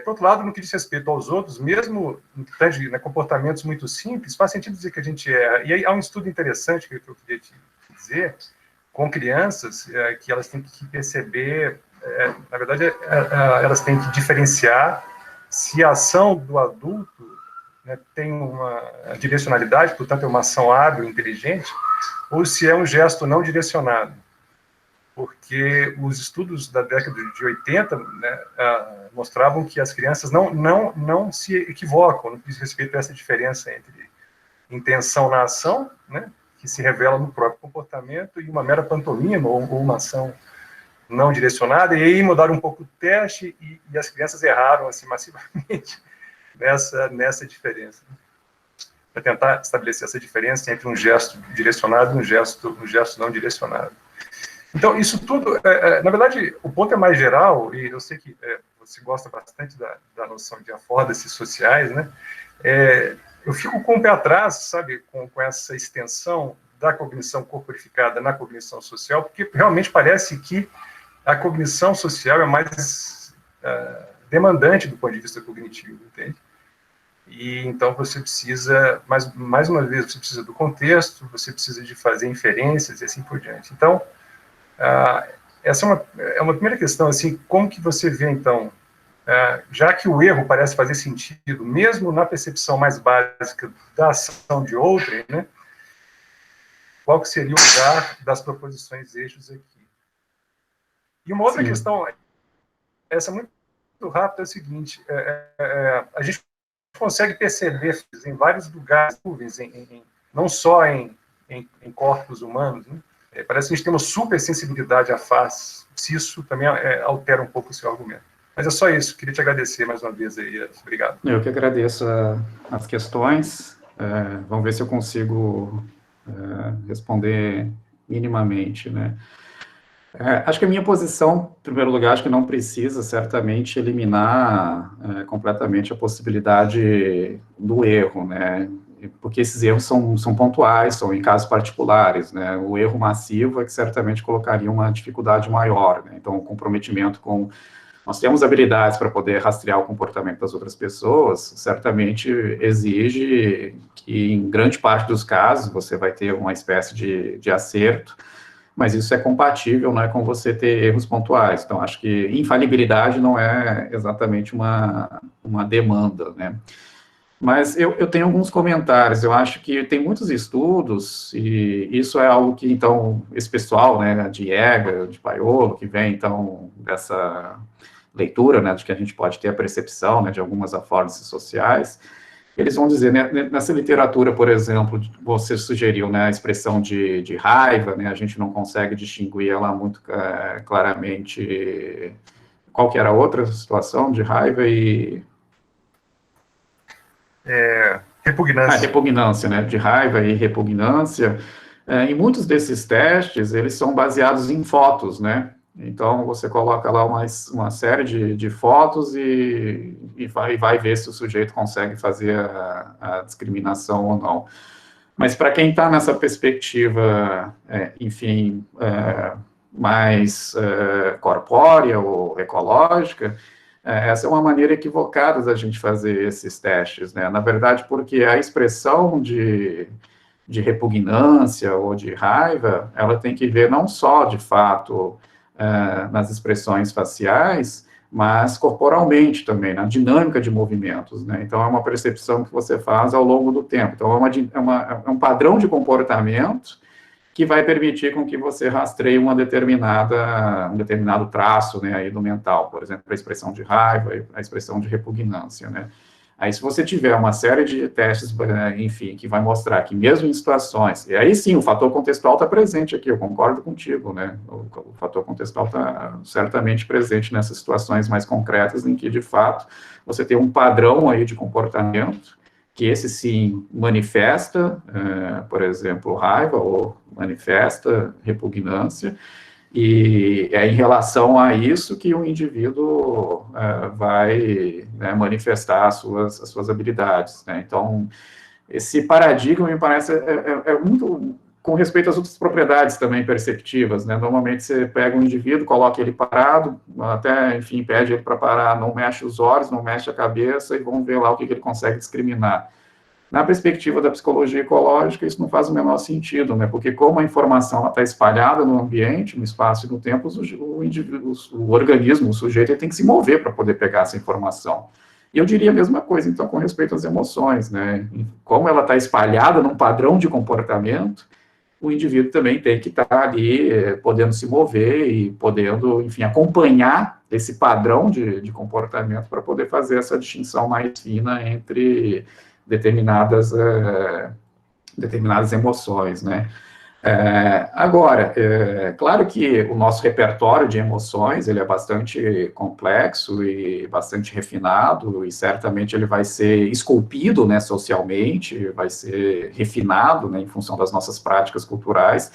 Por outro lado, no que diz respeito aos outros, mesmo em comportamentos muito simples, faz sentido dizer que a gente erra. E aí há um estudo interessante que eu queria te dizer, com crianças, que elas têm que perceber, na verdade, elas têm que diferenciar se a ação do adulto, né, tem uma direcionalidade, portanto é uma ação hábil, inteligente, ou se é um gesto não direcionado. Porque os estudos da década de 80, né, mostravam que as crianças não se equivocam no que diz respeito a essa diferença entre intenção na ação, né, que se revela no próprio comportamento, e uma mera pantomima ou uma ação não direcionada. E aí mudaram um pouco o teste e as crianças erraram assim, massivamente nessa diferença, né, para tentar estabelecer essa diferença entre um gesto direcionado e um gesto não direcionado. Então, isso tudo, na verdade, o ponto é mais geral, e eu sei que você gosta bastante da noção de affordances sociais, né? Eu fico com o pé atrás, sabe, com essa extensão da cognição corporificada na cognição social, porque realmente parece que a cognição social é mais demandante do ponto de vista cognitivo, entende? E então você precisa, mais uma vez, você precisa do contexto, você precisa de fazer inferências e assim por diante. Então, essa é uma primeira questão, assim, como que você vê, então, já que o erro parece fazer sentido, mesmo na percepção mais básica da ação de outrem, né, qual que seria o lugar das proposições eixos aqui? E uma outra questão, essa muito rápida, é o seguinte, a gente consegue perceber em vários lugares, não só em em corpos humanos, né? Parece que a gente tem uma super sensibilidade à face, se isso também altera um pouco o seu argumento. Mas é só isso, queria te agradecer mais uma vez aí, obrigado. Eu que agradeço as questões, vamos ver se eu consigo responder minimamente, né? Acho que a minha posição, em primeiro lugar, acho que não precisa certamente eliminar completamente a possibilidade do erro, né? Porque esses erros são pontuais, são em casos particulares, né? O erro massivo é que certamente colocaria uma dificuldade maior, né? Então, o comprometimento com... Nós temos habilidades para poder rastrear o comportamento das outras pessoas, certamente exige que, em grande parte dos casos, você vai ter uma espécie de acerto, mas isso é compatível, né, com você ter erros pontuais. Então, acho que infalibilidade não é exatamente uma demanda, né. Mas eu tenho alguns comentários, eu acho que tem muitos estudos, e isso é algo que, então, esse pessoal, né, de Jäger, de Paolo, que vem, então, dessa leitura, né, de que a gente pode ter a percepção, né, de algumas affordances sociais, eles vão dizer, né, nessa literatura, por exemplo, você sugeriu, né, a expressão de raiva, né, a gente não consegue distinguir ela muito claramente. Qual que era a outra situação de raiva e... Repugnância. Repugnância, né, de raiva e repugnância. Em muitos desses testes, eles são baseados em fotos, né, então você coloca lá uma série de fotos e vai ver se o sujeito consegue fazer a discriminação ou não. Mas para quem está nessa perspectiva, enfim, mais corpórea ou ecológica, essa é uma maneira equivocada da gente fazer esses testes, né? Na verdade, porque a expressão de repugnância ou de raiva, ela tem que ver não só, de fato, nas expressões faciais, mas corporalmente também, na dinâmica de movimentos, né? Então, é uma percepção que você faz ao longo do tempo. Então, é um padrão de comportamento que vai permitir com que você rastreie um determinado traço, né, aí do mental, por exemplo, a expressão de raiva, a expressão de repugnância, né? Aí, se você tiver uma série de testes, enfim, que vai mostrar que mesmo em situações... E aí, sim, o fator contextual está presente aqui, eu concordo contigo, né? O fator contextual está certamente presente nessas situações mais concretas, em que, de fato, você tem um padrão aí de comportamento, que esse, sim, manifesta, por exemplo, raiva, ou manifesta repugnância, e é em relação a isso que o indivíduo vai, né, manifestar as suas habilidades, né? Então, esse paradigma me parece muito com respeito às outras propriedades também perceptivas, né? Normalmente você pega um indivíduo, coloca ele parado, até, enfim, pede ele para parar, não mexe os olhos, não mexe a cabeça, e vamos ver lá o que ele consegue discriminar. Na perspectiva da psicologia ecológica, isso não faz o menor sentido, né? Porque como a informação está espalhada no ambiente, no espaço e no tempo, o organismo, o sujeito, ele tem que se mover para poder pegar essa informação. E eu diria a mesma coisa, então, com respeito às emoções, né? Como ela está espalhada num padrão de comportamento, o indivíduo também tem que estar ali podendo se mover e podendo, enfim, acompanhar esse padrão de comportamento para poder fazer essa distinção mais fina entre determinadas emoções, né? Agora, claro que o nosso repertório de emoções, ele é bastante complexo e bastante refinado, e certamente ele vai ser esculpido, né, socialmente, vai ser refinado, né, em função das nossas práticas culturais,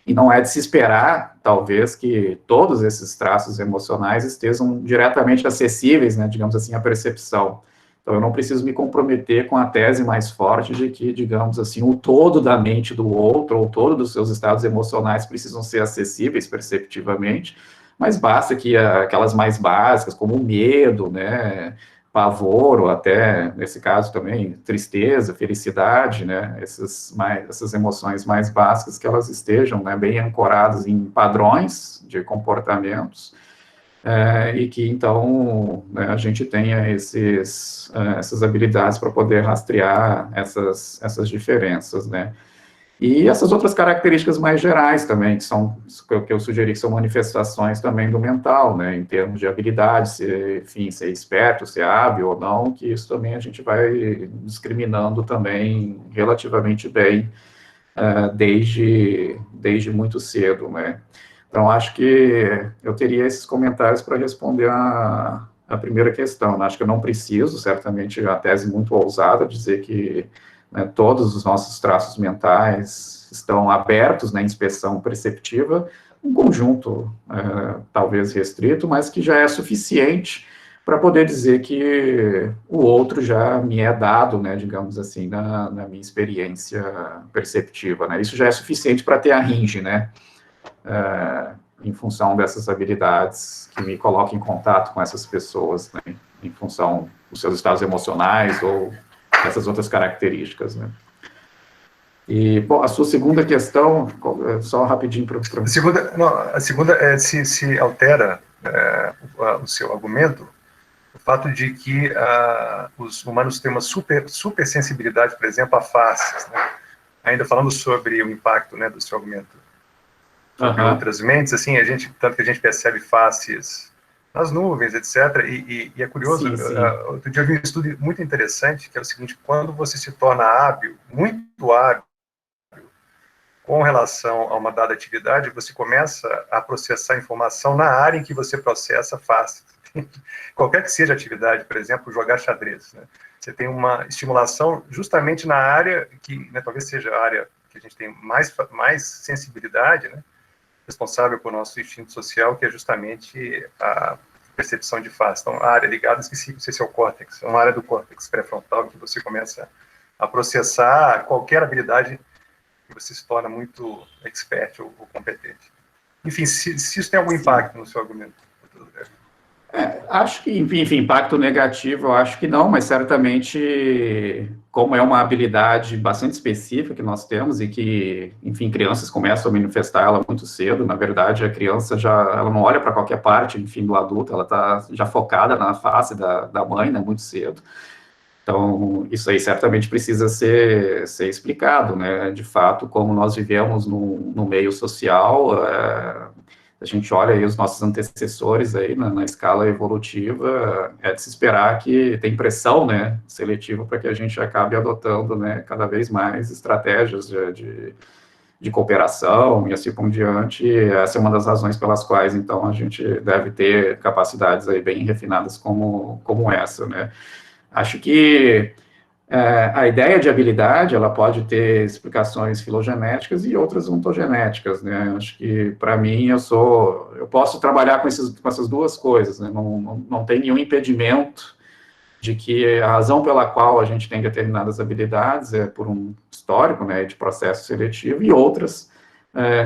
e não é de se esperar, talvez, que todos esses traços emocionais estejam diretamente acessíveis, né, digamos assim, à percepção. Então, eu não preciso me comprometer com a tese mais forte de que, digamos assim, o todo da mente do outro, ou todo dos seus estados emocionais precisam ser acessíveis perceptivamente, mas basta que aquelas mais básicas, como o medo, né, pavor, ou até, nesse caso também, tristeza, felicidade, né, essas emoções mais básicas, que elas estejam, né, bem ancoradas em padrões de comportamentos, e que, então, né, a gente tenha essas habilidades para poder rastrear essas diferenças, né. E essas outras características mais gerais também, que eu sugeri que são manifestações também do mental, né, em termos de habilidade, enfim, ser esperto, ser hábil ou não, que isso também a gente vai discriminando também relativamente bem desde muito cedo, né? Então, acho que eu teria esses comentários para responder a primeira questão. Acho que eu não preciso, certamente, a tese muito ousada, dizer que, né, todos os nossos traços mentais estão abertos na inspeção perceptiva, um conjunto talvez restrito, mas que já é suficiente para poder dizer que o outro já me é dado, né, digamos assim, na minha experiência perceptiva, né? Isso já é suficiente para ter a range, né? Em função dessas habilidades que me colocam em contato com essas pessoas, né? Em função dos seus estados emocionais ou essas outras características, né? E, bom, a sua segunda questão, só rapidinho para... A segunda é se altera o seu argumento, o fato de que os humanos têm uma super sensibilidade, por exemplo, a faces, né? Ainda falando sobre o impacto, né, do seu argumento sobre outras mentes, assim, tanto que a gente percebe faces nas nuvens, etc. E é curioso, outro dia eu vi um estudo muito interessante, que é o seguinte: quando você se torna hábil, muito hábil, com relação a uma dada atividade, você começa a processar informação na área em que você processa faces. Qualquer que seja a atividade, por exemplo, jogar xadrez, né? Você tem uma estimulação justamente na área que, né, talvez seja a área que a gente tem mais sensibilidade, né, responsável por nosso instinto social, que é justamente a percepção de face. Então, a área ligada, esqueci, não sei se é o córtex, é uma área do córtex pré-frontal que você começa a processar qualquer habilidade que você se torna muito expert ou competente. Enfim, se isso tem algum impacto no seu argumento. Acho que, enfim, impacto negativo, eu acho que não, mas certamente, como é uma habilidade bastante específica que nós temos e que, enfim, crianças começam a manifestar ela muito cedo, na verdade, a criança ela não olha para qualquer parte, enfim, do adulto, ela está já focada na face da mãe, né, muito cedo. Então, isso aí certamente precisa ser explicado, né, de fato, como nós vivemos no meio social, a gente olha aí os nossos antecessores aí na escala evolutiva, é de se esperar que tem pressão, né, seletiva para que a gente acabe adotando, né, cada vez mais estratégias de cooperação e assim por diante. Essa é uma das razões pelas quais, então, a gente deve ter capacidades aí bem refinadas como essa, né. Acho que a ideia de habilidade, ela pode ter explicações filogenéticas e outras ontogenéticas, né? Acho que, para mim, eu posso trabalhar com essas duas coisas, né? Não tem nenhum impedimento de que a razão pela qual a gente tem determinadas habilidades é por um histórico, né, de processo seletivo, e outras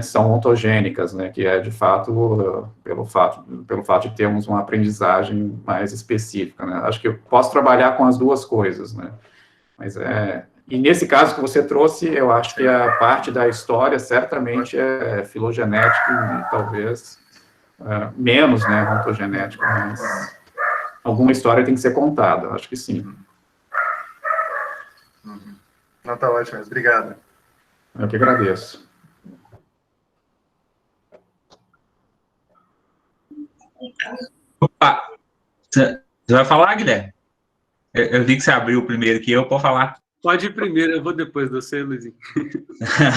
são ontogênicas, né, que é, de fato, pelo fato de termos uma aprendizagem mais específica, né? Acho que eu posso trabalhar com as duas coisas, né? Mas e nesse caso que você trouxe, eu acho que a parte da história certamente é filogenética e talvez menos, né, ontogenética, mas alguma história tem que ser contada, acho que sim. Não, tá ótimo, obrigado. Eu que agradeço. Opa, você vai falar, Guilherme? Eu vi que você abriu o primeiro aqui, eu posso falar? Pode ir primeiro, eu vou depois de você, Luizinho.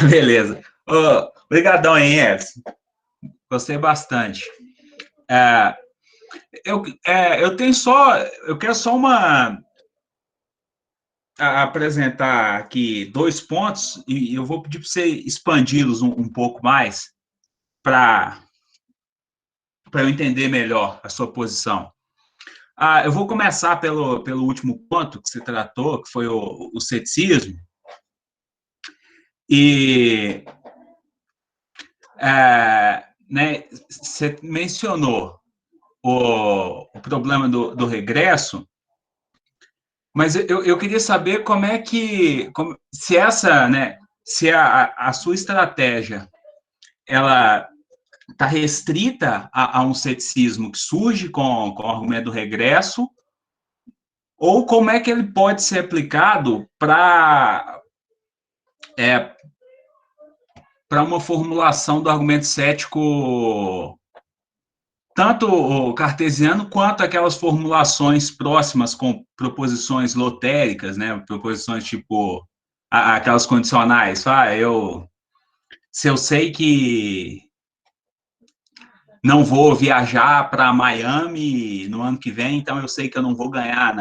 Beleza. Obrigadão aí, Edson. Gostei bastante. Eu quero só apresentar aqui 2 pontos e eu vou pedir para você expandi-los um pouco mais para eu entender melhor a sua posição. Eu vou começar pelo último ponto que você tratou, que foi o ceticismo. E né, você mencionou o problema do regresso, mas eu queria saber como é que, se a sua estratégia ela está restrita a um ceticismo que surge com o argumento do regresso, ou como é que ele pode ser aplicado para uma formulação do argumento cético, tanto o cartesiano quanto aquelas formulações próximas com proposições lotéricas, né? Proposições tipo aquelas condicionais. Se eu sei que não vou viajar para Miami no ano que vem, então eu sei que eu não vou ganhar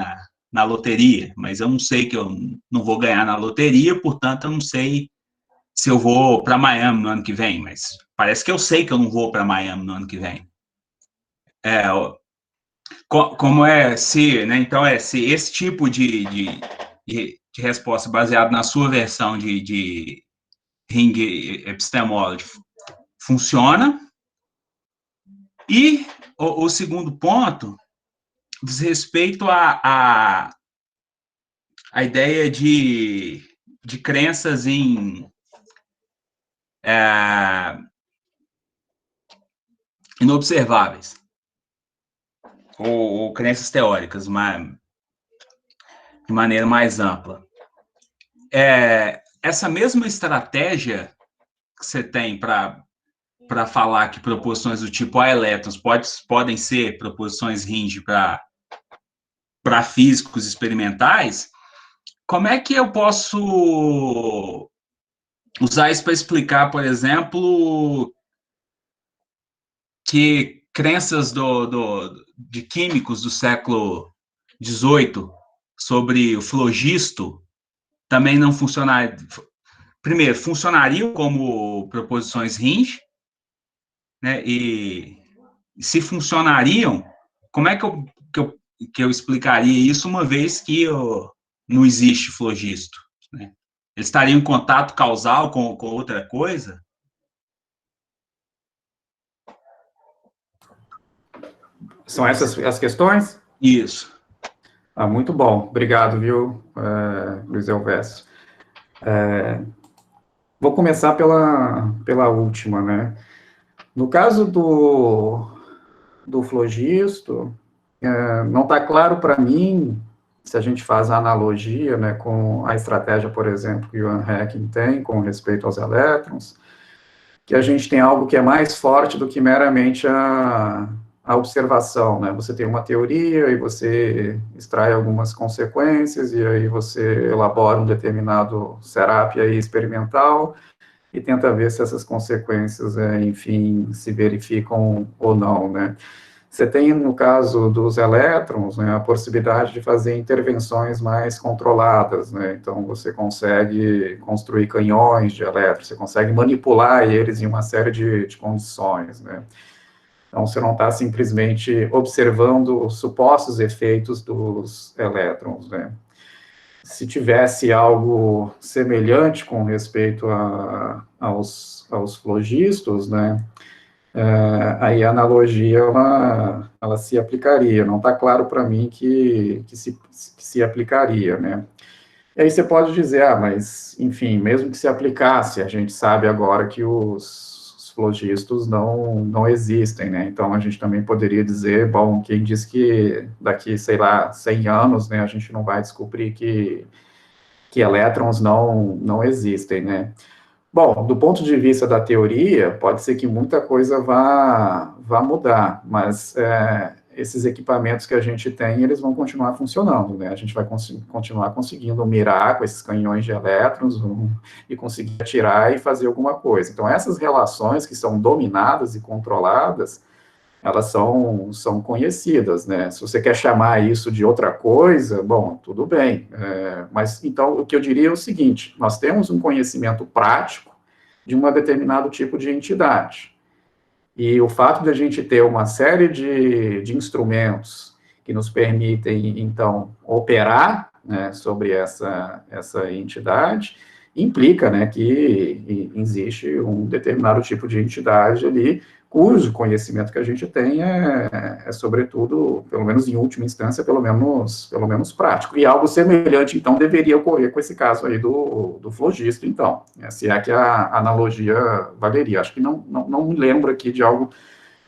na loteria, mas eu não sei que eu não vou ganhar na loteria, portanto, eu não sei se eu vou para Miami no ano que vem, mas parece que eu sei que eu não vou para Miami no ano que vem. Como se, né? Então, se esse tipo de resposta baseado na sua versão de ring epistemology funciona. E o segundo ponto diz respeito à ideia de crenças inobserváveis, ou crenças teóricas, de maneira mais ampla. Essa mesma estratégia que você tem para falar que proposições do tipo A elétrons podem ser proposições Ring para físicos experimentais, como é que eu posso usar isso para explicar, por exemplo, que crenças de químicos do século XVIII sobre o flogisto também não funcionariam? Primeiro, funcionariam como proposições Ring, né? E se funcionariam, como é que eu explicaria isso, uma vez que não existe flogisto, né? Eles estariam em contato causal com outra coisa? São essas as questões? Isso. Muito bom. Obrigado, viu, Luiz Elvésio. Vou começar pela última, né? No caso do flogisto, não está claro para mim, se a gente faz a analogia, né, com a estratégia, por exemplo, que o Ian Hacking tem com respeito aos elétrons, que a gente tem algo que é mais forte do que meramente a observação, né? Você tem uma teoria e você extrai algumas consequências e aí você elabora um determinado setup aí experimental e tenta ver se essas consequências, enfim, se verificam ou não, né? Você tem, no caso dos elétrons, né, a possibilidade de fazer intervenções mais controladas, né? Então, você consegue construir canhões de elétrons, você consegue manipular eles em uma série de condições, né? Então, você não está simplesmente observando os supostos efeitos dos elétrons, né? Se tivesse algo semelhante com respeito aos flogistos, né, aí a analogia, ela se aplicaria. Não está claro para mim que se aplicaria, né? E aí você pode dizer, mas, enfim, mesmo que se aplicasse, a gente sabe agora que os flogistos não existem, né? Então, a gente também poderia dizer, bom, quem diz que daqui, sei lá, 100 anos, né, a gente não vai descobrir que elétrons não existem, né? Bom, do ponto de vista da teoria, pode ser que muita coisa vá mudar, mas esses equipamentos que a gente tem, eles vão continuar funcionando, né? A gente vai continuar conseguindo mirar com esses canhões de elétrons e conseguir atirar e fazer alguma coisa. Então, essas relações que são dominadas e controladas, elas são conhecidas, né? Se você quer chamar isso de outra coisa, bom, tudo bem. Mas, então, o que eu diria é o seguinte, nós temos um conhecimento prático de um determinado tipo de entidade. E o fato de a gente ter uma série de instrumentos que nos permitem, então, operar, né, sobre essa entidade, implica, né, que existe um determinado tipo de entidade ali, cujo conhecimento que a gente tem sobretudo, pelo menos em última instância, pelo menos prático. E algo semelhante, então, deveria ocorrer com esse caso aí do flogisto, então, se é que a analogia valeria. Acho que não me lembro aqui de algo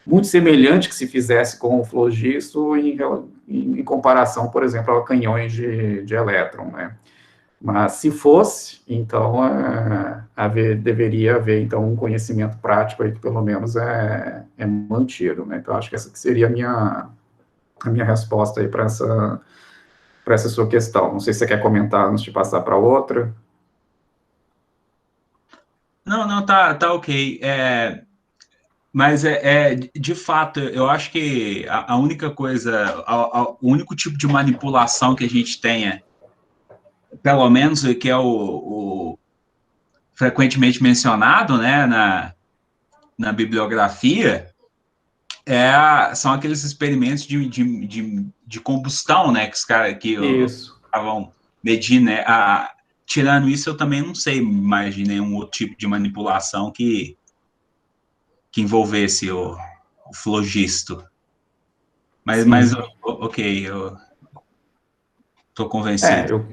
muito semelhante que se fizesse com o flogisto em comparação, por exemplo, a canhões de elétron, né? Mas se fosse, então, deveria haver, então, um conhecimento prático aí que, pelo menos, é mantido, né? Então, acho que essa que seria a minha resposta aí para essa sua questão. Não sei se você quer comentar antes de passar para outra. Não, tá ok. Mas de fato, eu acho que a única coisa, o único tipo de manipulação que a gente tenha, pelo menos que é o frequentemente mencionado, né, na bibliografia, são aqueles experimentos de combustão, né, que os caras que Isso. estavam medindo, né? Tirando isso, eu também não sei mais de nenhum outro tipo de manipulação que envolvesse o flogisto. Mas ok, eu estou convencido.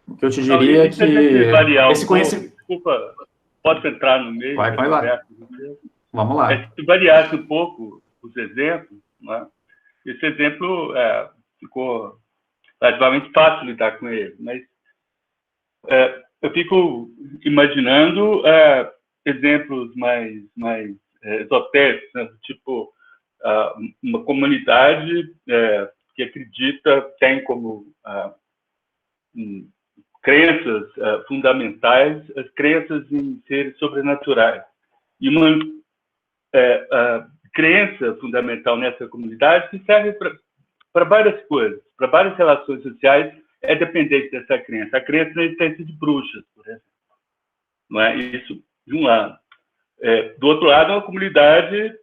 O que eu te diria é que variar esse conhecimento... Desculpa, posso entrar no meio? Vai lá. Vamos lá. Se variasse um pouco os exemplos, né? Esse exemplo ficou relativamente fácil lidar com ele, mas eu fico imaginando exemplos mais esotéricos, né? Tipo uma comunidade que acredita, tem como crenças fundamentais as crenças em seres sobrenaturais. E uma crença fundamental nessa comunidade que serve para várias coisas, para várias relações sociais, é dependente dessa crença. A crença na existência de bruxas, por exemplo. Não é isso, de um lado. Do outro lado, é uma comunidade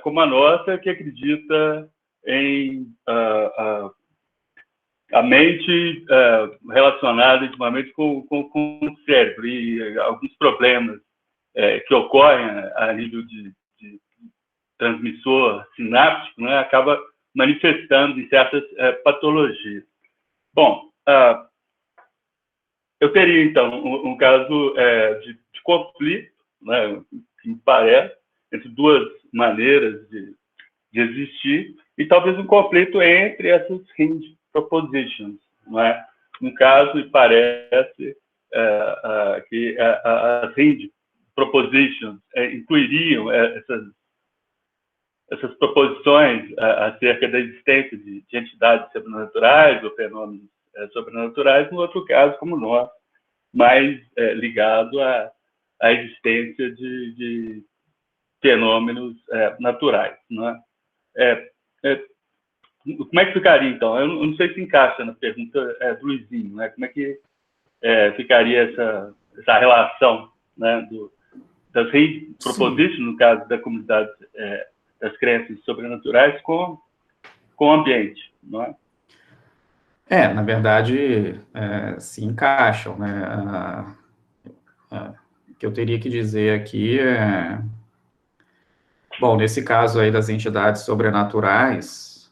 como a nossa, que acredita em a mente relacionada intimamente com o cérebro e alguns problemas que ocorrem a nível de transmissor sináptico, né, acaba manifestando em certas patologias. Bom, eu teria, então, um caso de conflito, né, que me parece, entre duas maneiras de existir, e talvez um conflito entre essas hinge propositions. Não é? No caso, me parece que as hinge propositions incluiriam essas proposições acerca da existência de entidades sobrenaturais ou fenômenos sobrenaturais, no outro caso, como nós, mais ligado à existência de fenômenos naturais. Não é? Como é que ficaria, então? Eu não sei se encaixa na pergunta do Luizinho, né? Como é que ficaria essa relação, né, das propositions, no caso da comunidade das crenças sobrenaturais, com o ambiente, não é? Na verdade, se encaixam, né? O que eu teria que dizer aqui bom, nesse caso aí das entidades sobrenaturais,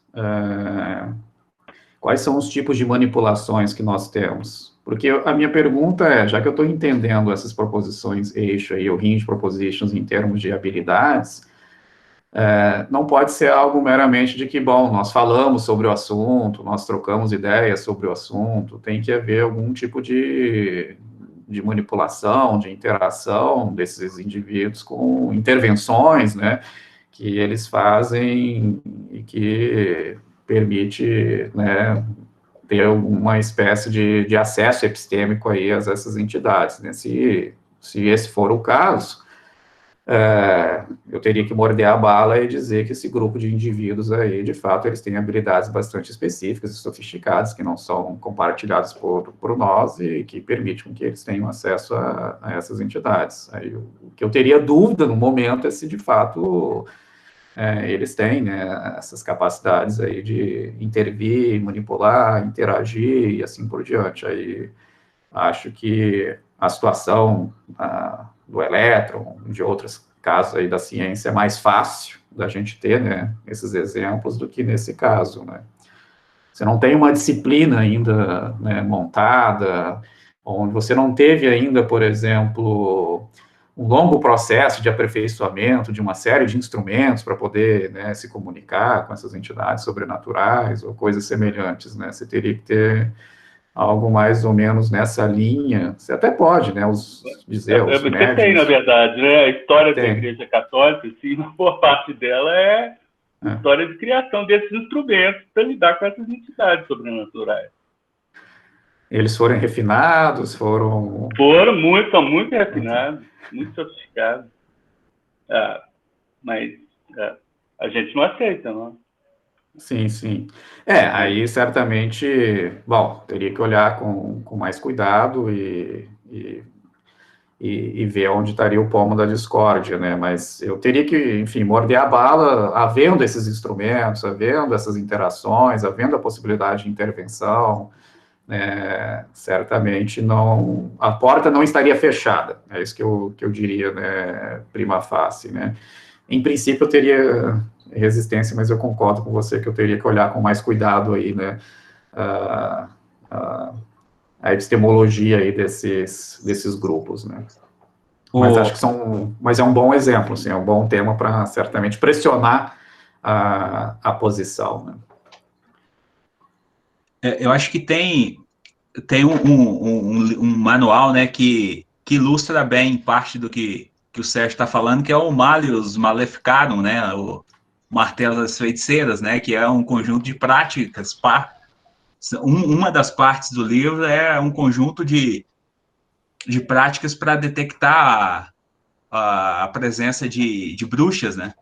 quais são os tipos de manipulações que nós temos? Porque a minha pergunta já que eu estou entendendo essas proposições eixo aí, ou range propositions em termos de habilidades, não pode ser algo meramente de que, bom, nós falamos sobre o assunto, nós trocamos ideias sobre o assunto, tem que haver algum tipo de manipulação, de interação desses indivíduos com intervenções, né, que eles fazem e que permite, né, ter uma espécie de acesso epistêmico aí a essas entidades, né, se esse for o caso, eu teria que morder a bala e dizer que esse grupo de indivíduos aí, de fato, eles têm habilidades bastante específicas e sofisticadas, que não são compartilhadas por nós e que permitem que eles tenham acesso a essas entidades. Aí, o que eu teria dúvida no momento é se, de fato, eles têm, né, essas capacidades aí de intervir, manipular, interagir e assim por diante. Aí, acho que a situação do elétron, de outros casos aí da ciência, é mais fácil da gente ter, né, esses exemplos do que nesse caso, né. Você não tem uma disciplina ainda, né, montada, onde você não teve ainda, por exemplo, um longo processo de aperfeiçoamento de uma série de instrumentos para poder, né, se comunicar com essas entidades sobrenaturais ou coisas semelhantes, né. Você teria que ter algo mais ou menos nessa linha. Você até pode, né, dizer os Você médiums... tem, na verdade, né, a história da Igreja Católica, assim, uma boa parte dela é história de criação desses instrumentos para lidar com essas entidades sobrenaturais. Eles foram refinados, foram... Estão muito refinados, muito sofisticados. Mas a gente não aceita, não. Sim, sim. Aí certamente, bom, teria que olhar com mais cuidado e ver onde estaria o pomo da discórdia, né? Mas eu teria que, enfim, morder a bala, havendo esses instrumentos, havendo essas interações, havendo a possibilidade de intervenção, né? Certamente não, a porta não estaria fechada, é isso que eu diria, né, prima facie, né? Em princípio, eu teria resistência, mas eu concordo com você que eu teria que olhar com mais cuidado aí, né, a epistemologia aí desses grupos, né. Mas acho que mas é um bom exemplo, assim, é um bom tema para certamente pressionar a posição, né. Eu acho que tem um manual, né, que ilustra bem parte do que o Sérgio está falando, que é o Malleus Maleficarum, né, o Martelo das Feiticeiras, né, que é um conjunto de práticas. Uma das partes do livro é um conjunto de práticas para detectar a presença de bruxas, né?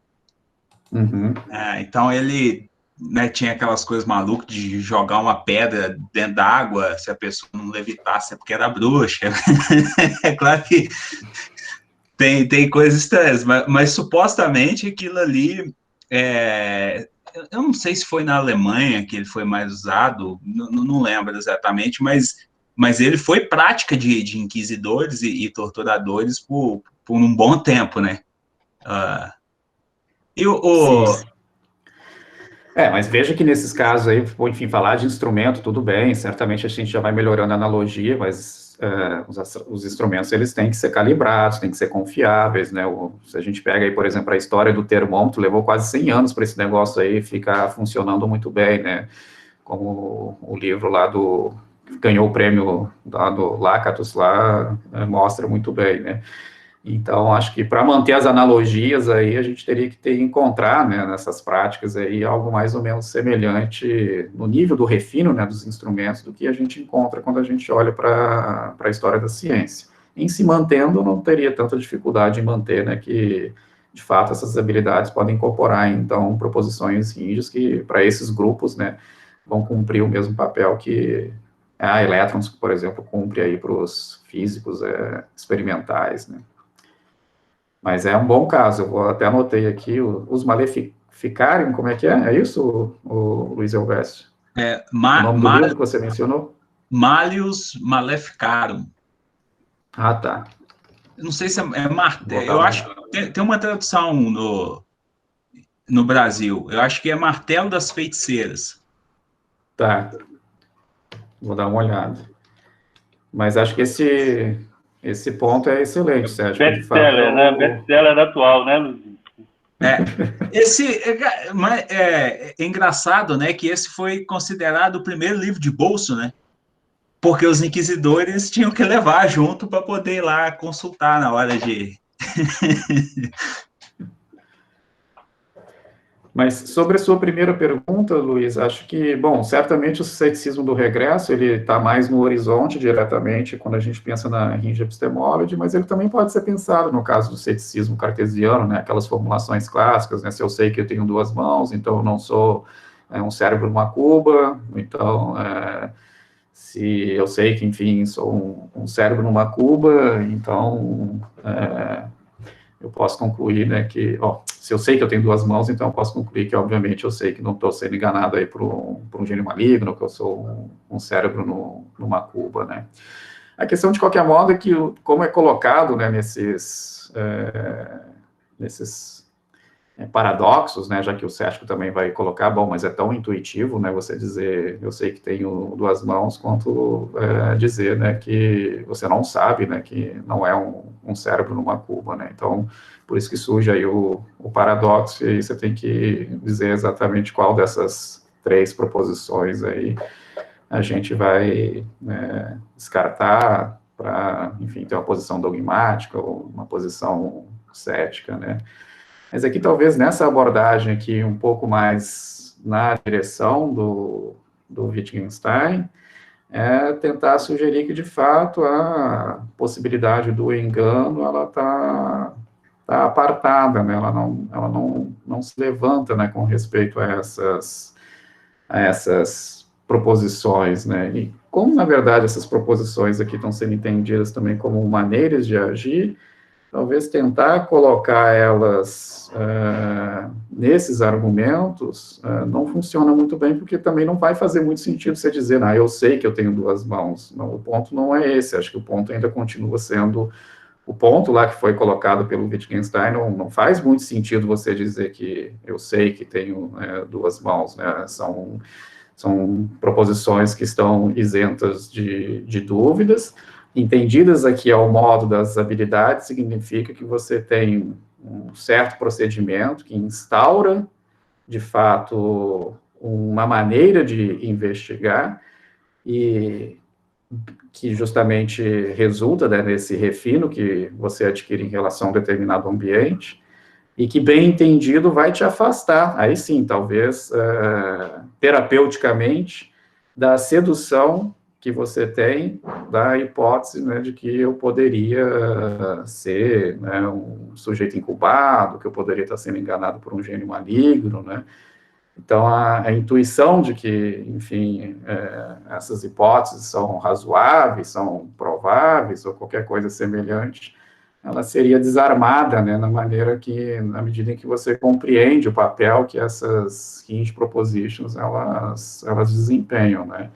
Uhum. Então ele, né, tinha aquelas coisas malucas de jogar uma pedra dentro da água, se a pessoa não levitasse é porque era bruxa. É claro que tem coisas estranhas, mas supostamente aquilo ali, eu não sei se foi na Alemanha que ele foi mais usado, não lembro exatamente, mas ele foi prática de inquisidores e torturadores por um bom tempo, né? Sim. Mas veja que nesses casos aí, enfim, falar de instrumento, tudo bem, certamente a gente já vai melhorando a analogia, mas os instrumentos, eles têm que ser calibrados, têm que ser confiáveis, né, se a gente pega aí, por exemplo, a história do termômetro, levou quase 100 anos para esse negócio aí ficar funcionando muito bem, né, como o livro lá ganhou o prêmio lá do Lakatos lá, mostra muito bem, né. Então, acho que para manter as analogias aí, a gente teria que encontrar, né, nessas práticas aí, algo mais ou menos semelhante no nível do refino, né, dos instrumentos, do que a gente encontra quando a gente olha para a história da ciência. Em se mantendo, não teria tanta dificuldade em manter, né, que, de fato, essas habilidades podem incorporar, então, proposições rígidas que, para esses grupos, né, vão cumprir o mesmo papel que a elétrons, por exemplo, cumpre aí para os físicos experimentais, né. Mas é um bom caso, eu até anotei aqui, os maleficarem, como é que é? É isso, o Luiz Elvésio? O nome do livro que você mencionou? Malleus Maleficarum. Ah, tá. Eu não sei se é martelo, eu acho que tem uma tradução no Brasil, eu acho que é Martelo das Feiticeiras. Tá, vou dar uma olhada. Mas acho que esse ponto é excelente, Sérgio. Best-seller, né? Best-seller atual, né, Luiz? É engraçado, né, que esse foi considerado o primeiro livro de bolso, né? Porque os inquisidores tinham que levar junto para poder ir lá consultar na hora de... Mas sobre a sua primeira pergunta, Luiz, acho que, bom, certamente o ceticismo do regresso, ele está mais no horizonte diretamente quando a gente pensa na Ringe Epistemology, mas ele também pode ser pensado no caso do ceticismo cartesiano, né, aquelas formulações clássicas, né, se eu sei que eu tenho duas mãos, então eu não sou um cérebro numa cuba, então, se eu sei que, enfim, sou um cérebro numa cuba, então... eu posso concluir, né, que, se eu sei que eu tenho duas mãos, então eu posso concluir que, obviamente, eu sei que não estou sendo enganado aí por um gênio maligno, que eu sou um cérebro numa cuba, né. A questão, de qualquer modo, é que, como é colocado, né, nesses paradoxos, né, já que o Sérgio também vai colocar, bom, mas é tão intuitivo, né, você dizer, eu sei que tenho duas mãos, quanto dizer, né, que você não sabe, né, que não é um cérebro numa cuba, né, então, por isso que surge aí o paradoxo, e aí você tem que dizer exatamente qual dessas três proposições aí a gente vai descartar para, enfim, ter uma posição dogmática ou uma posição cética, né. Mas aqui, talvez, nessa abordagem aqui, um pouco mais na direção do Wittgenstein, é tentar sugerir que, de fato, a possibilidade do engano, ela está apartada, né? Ela não se levanta, né, com respeito a essas proposições, né? E como, na verdade, essas proposições aqui estão sendo entendidas também como maneiras de agir, talvez tentar colocar elas nesses argumentos não funciona muito bem, porque também não vai fazer muito sentido você dizer, eu sei que eu tenho duas mãos. Não, o ponto não é esse, acho que o ponto ainda continua sendo o ponto lá que foi colocado pelo Wittgenstein. Não faz muito sentido você dizer que eu sei que tenho duas mãos, né? São proposições que estão isentas de dúvidas. Entendidas aqui ao modo das habilidades, significa que você tem um certo procedimento que instaura, de fato, uma maneira de investigar e que justamente resulta, né, nesse refino que você adquire em relação a um determinado ambiente, e que, bem entendido, vai te afastar, aí sim, talvez, terapeuticamente, da sedução que você tem da hipótese, né, de que eu poderia ser, né, um sujeito incubado, que eu poderia estar sendo enganado por um gênio maligno, né? Então, a intuição de que, enfim, essas hipóteses são razoáveis, são prováveis, ou qualquer coisa semelhante, ela seria desarmada, né, na medida em que você compreende o papel que essas hinge propositions, elas desempenham, né.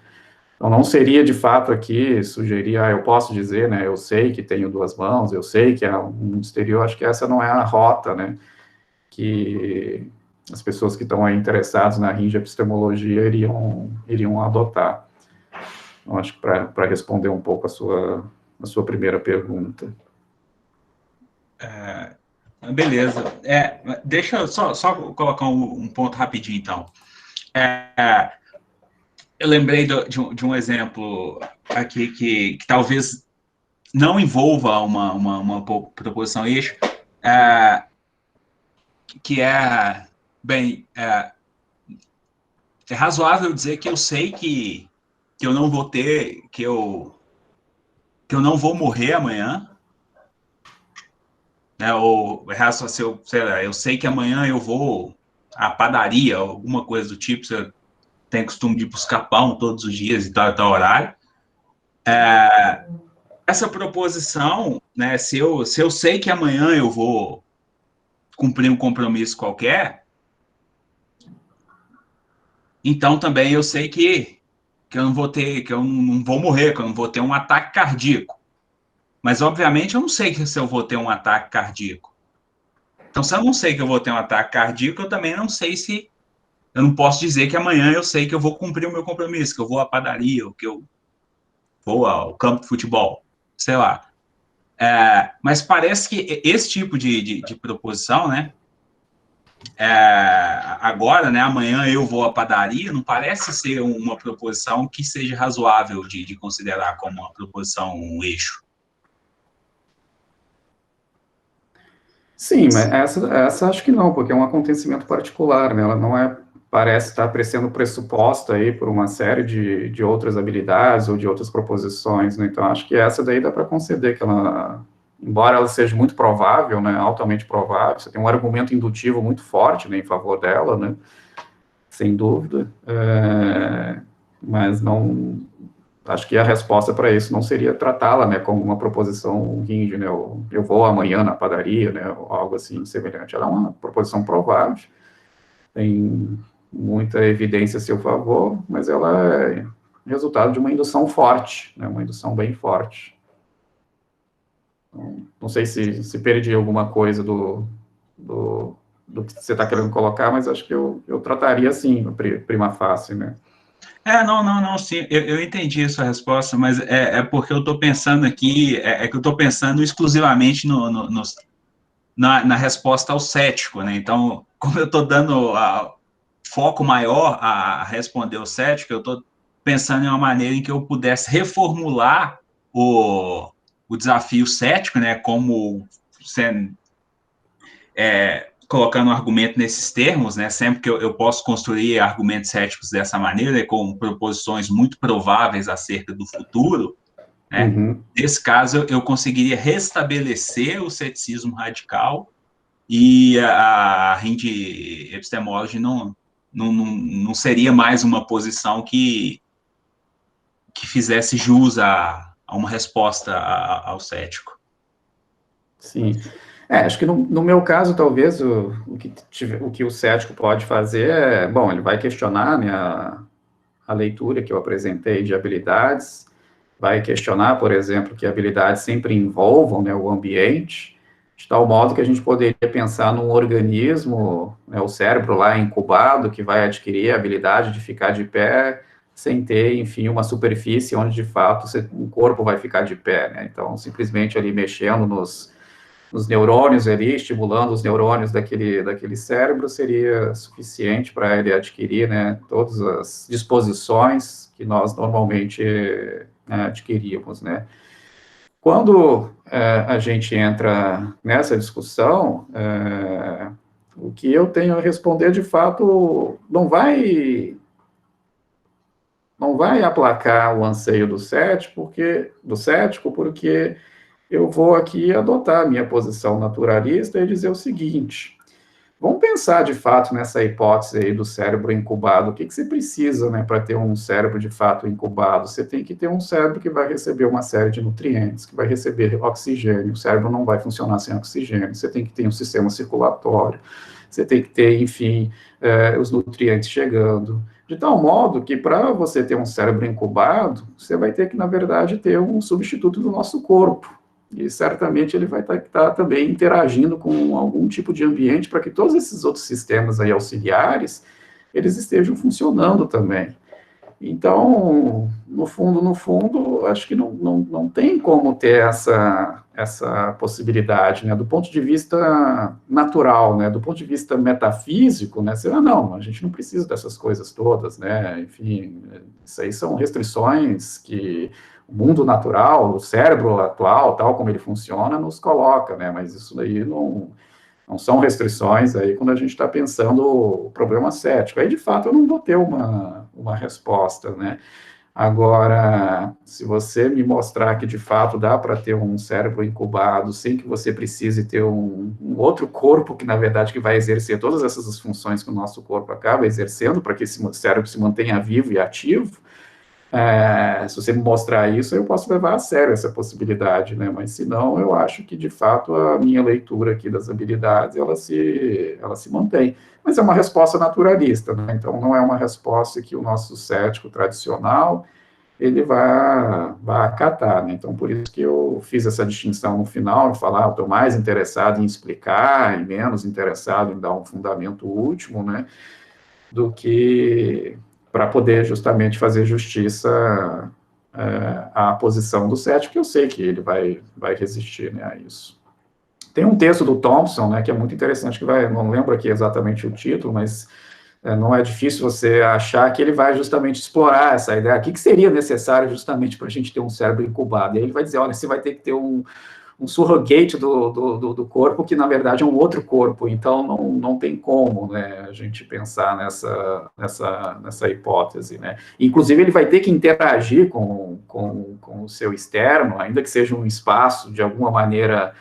Então, não seria, de fato, aqui sugerir, eu posso dizer, né, eu sei que tenho duas mãos, eu sei que há um mundo exterior. Acho que essa não é a rota, né, que as pessoas que estão aí interessadas na hinge epistemologia iriam adotar. Então, acho que para responder um pouco a sua primeira pergunta. Beleza. Deixa eu só colocar um ponto rapidinho, então. Eu lembrei de um exemplo aqui que talvez não envolva uma proposição eixo, que é razoável dizer que eu sei que eu não vou ter, que eu não vou morrer amanhã, né? Ou eu sei que amanhã eu vou à padaria, alguma coisa do tipo, se eu tenho costume de buscar pão todos os dias e tal horário. Essa proposição, né, se eu sei que amanhã eu vou cumprir um compromisso qualquer, então também eu sei que eu não vou ter, que eu não vou morrer, que eu não vou ter um ataque cardíaco. Mas, obviamente, eu não sei se eu vou ter um ataque cardíaco. Então, se eu não sei que eu vou ter um ataque cardíaco, eu também não sei se... Eu não posso dizer que amanhã eu sei que eu vou cumprir o meu compromisso, que eu vou à padaria, ou que eu vou ao campo de futebol, sei lá. Mas parece que esse tipo de proposição, né? Agora, né, amanhã eu vou à padaria, não parece ser uma proposição que seja razoável de considerar como uma proposição eixo. Sim, mas essa acho que não, porque é um acontecimento particular, né? Ela não parece estar sendo pressuposta aí por uma série de outras habilidades ou de outras proposições, né? Então, acho que essa daí dá para conceder que ela, embora ela seja muito provável, né, altamente provável, você tem um argumento indutivo muito forte, né, em favor dela, né, sem dúvida, mas não... Acho que a resposta para isso não seria tratá-la, né, como uma proposição hinge, né, eu vou amanhã na padaria, né, ou algo assim semelhante. Ela é uma proposição provável, tem muita evidência a seu favor, mas ela é resultado de uma indução forte, né, uma indução bem forte. Então, não sei se perdi alguma coisa do que você está querendo colocar, mas acho que eu trataria assim, prima facie, né. Não, sim, eu entendi a sua resposta, mas é porque eu estou pensando aqui, que eu estou pensando exclusivamente na resposta ao cético, né? Então, como eu estou dando foco maior a responder o cético, eu estou pensando em uma maneira em que eu pudesse reformular o desafio cético, né? Como sendo, colocando o argumento nesses termos, né? Sempre que eu posso construir argumentos céticos dessa maneira, com proposições muito prováveis acerca do futuro, né? Uhum. Nesse caso, eu conseguiria restabelecer o ceticismo radical e a Hind Epistemology não seria mais uma posição que fizesse jus a uma resposta ao cético. Sim. Acho que no meu caso, talvez, o que o cético pode fazer é, bom, ele vai questionar, né, a leitura que eu apresentei de habilidades, vai questionar, por exemplo, que habilidades sempre envolvam, né, o ambiente, de tal modo que a gente poderia pensar num organismo, né, o cérebro lá incubado, que vai adquirir a habilidade de ficar de pé, sem ter, enfim, uma superfície onde, de fato, um corpo vai ficar de pé, né? Então, simplesmente ali mexendo nos neurônios ali, estimulando os neurônios daquele cérebro, seria suficiente para ele adquirir, né, todas as disposições que nós normalmente adquiríamos, né. Quando a gente entra nessa discussão, o que eu tenho a responder, de fato, não vai aplacar o anseio do cético, porque eu vou aqui adotar a minha posição naturalista e dizer o seguinte: vamos pensar de fato nessa hipótese aí do cérebro incubado. O que você precisa, né, para ter um cérebro de fato incubado? Você tem que ter um cérebro que vai receber uma série de nutrientes, que vai receber oxigênio. O cérebro não vai funcionar sem oxigênio. Você tem que ter um sistema circulatório. Você tem que ter, enfim, os nutrientes chegando. De tal modo que, para você ter um cérebro incubado, você vai ter que, na verdade, ter um substituto do nosso corpo. E certamente ele vai estar também interagindo com algum tipo de ambiente para que todos esses outros sistemas aí auxiliares, eles estejam funcionando também. Então, no fundo, acho que não tem como ter essa possibilidade, né? Do ponto de vista natural, né? Do ponto de vista metafísico, né? Você, não, a gente não precisa dessas coisas todas, né? Enfim, isso aí são restrições que o mundo natural, o cérebro atual, tal como ele funciona, nos coloca, né? Mas isso daí não são restrições aí quando a gente está pensando o problema cético. Aí, de fato, eu não vou ter uma resposta, né? Agora, se você me mostrar que, de fato, dá para ter um cérebro incubado sem que você precise ter um outro corpo que, na verdade, que vai exercer todas essas funções que o nosso corpo acaba exercendo para que esse cérebro se mantenha vivo e ativo, se você me mostrar isso, eu posso levar a sério essa possibilidade, né? Mas, se não, eu acho que, de fato, a minha leitura aqui das habilidades, ela se mantém. Mas é uma resposta naturalista, né? Então, não é uma resposta que o nosso cético tradicional, ele vai acatar, né? Então, por isso que eu fiz essa distinção no final, de falar, eu estou mais interessado em explicar e menos interessado em dar um fundamento último, né? Do que para poder justamente fazer justiça à posição do cético, que eu sei que ele vai resistir, né, a isso. Tem um texto do Thompson, né, que é muito interessante, não lembro aqui exatamente o título, mas não é difícil você achar que ele vai justamente explorar essa ideia. O que seria necessário justamente para a gente ter um cérebro incubado? E aí ele vai dizer, olha, você vai ter que ter um surrogate do corpo, que na verdade é um outro corpo, então não tem como, né, a gente pensar nessa hipótese, né. Inclusive ele vai ter que interagir com o seu externo, ainda que seja um espaço de alguma maneira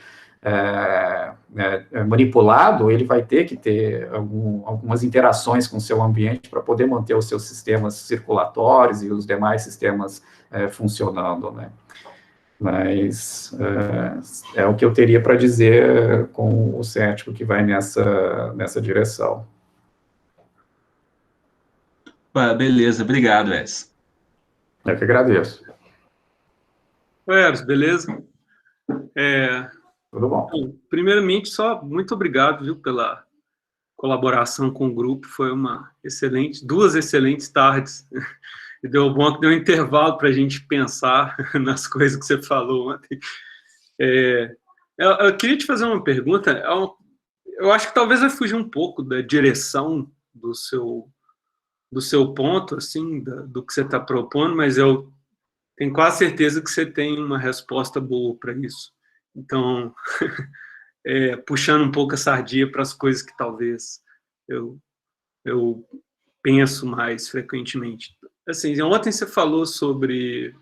manipulado, ele vai ter que ter algumas interações com o seu ambiente para poder manter os seus sistemas circulatórios e os demais sistemas funcionando, né. Mas é o que eu teria para dizer com o cético que vai nessa direção. Beleza, obrigado, Wes. Eu que agradeço. Wes, beleza? Tudo bom. Primeiramente, só muito obrigado, viu, pela colaboração com o grupo, foi duas excelentes tardes. E deu bom que deu um intervalo para a gente pensar nas coisas que você falou ontem. Eu queria te fazer uma pergunta. Eu acho que talvez vai fugir um pouco da direção do seu ponto, assim, do que você está propondo, mas eu tenho quase certeza que você tem uma resposta boa para isso. Então, puxando um pouco a sardinha para as coisas que talvez eu penso mais frequentemente. Assim, ontem você falou sobre...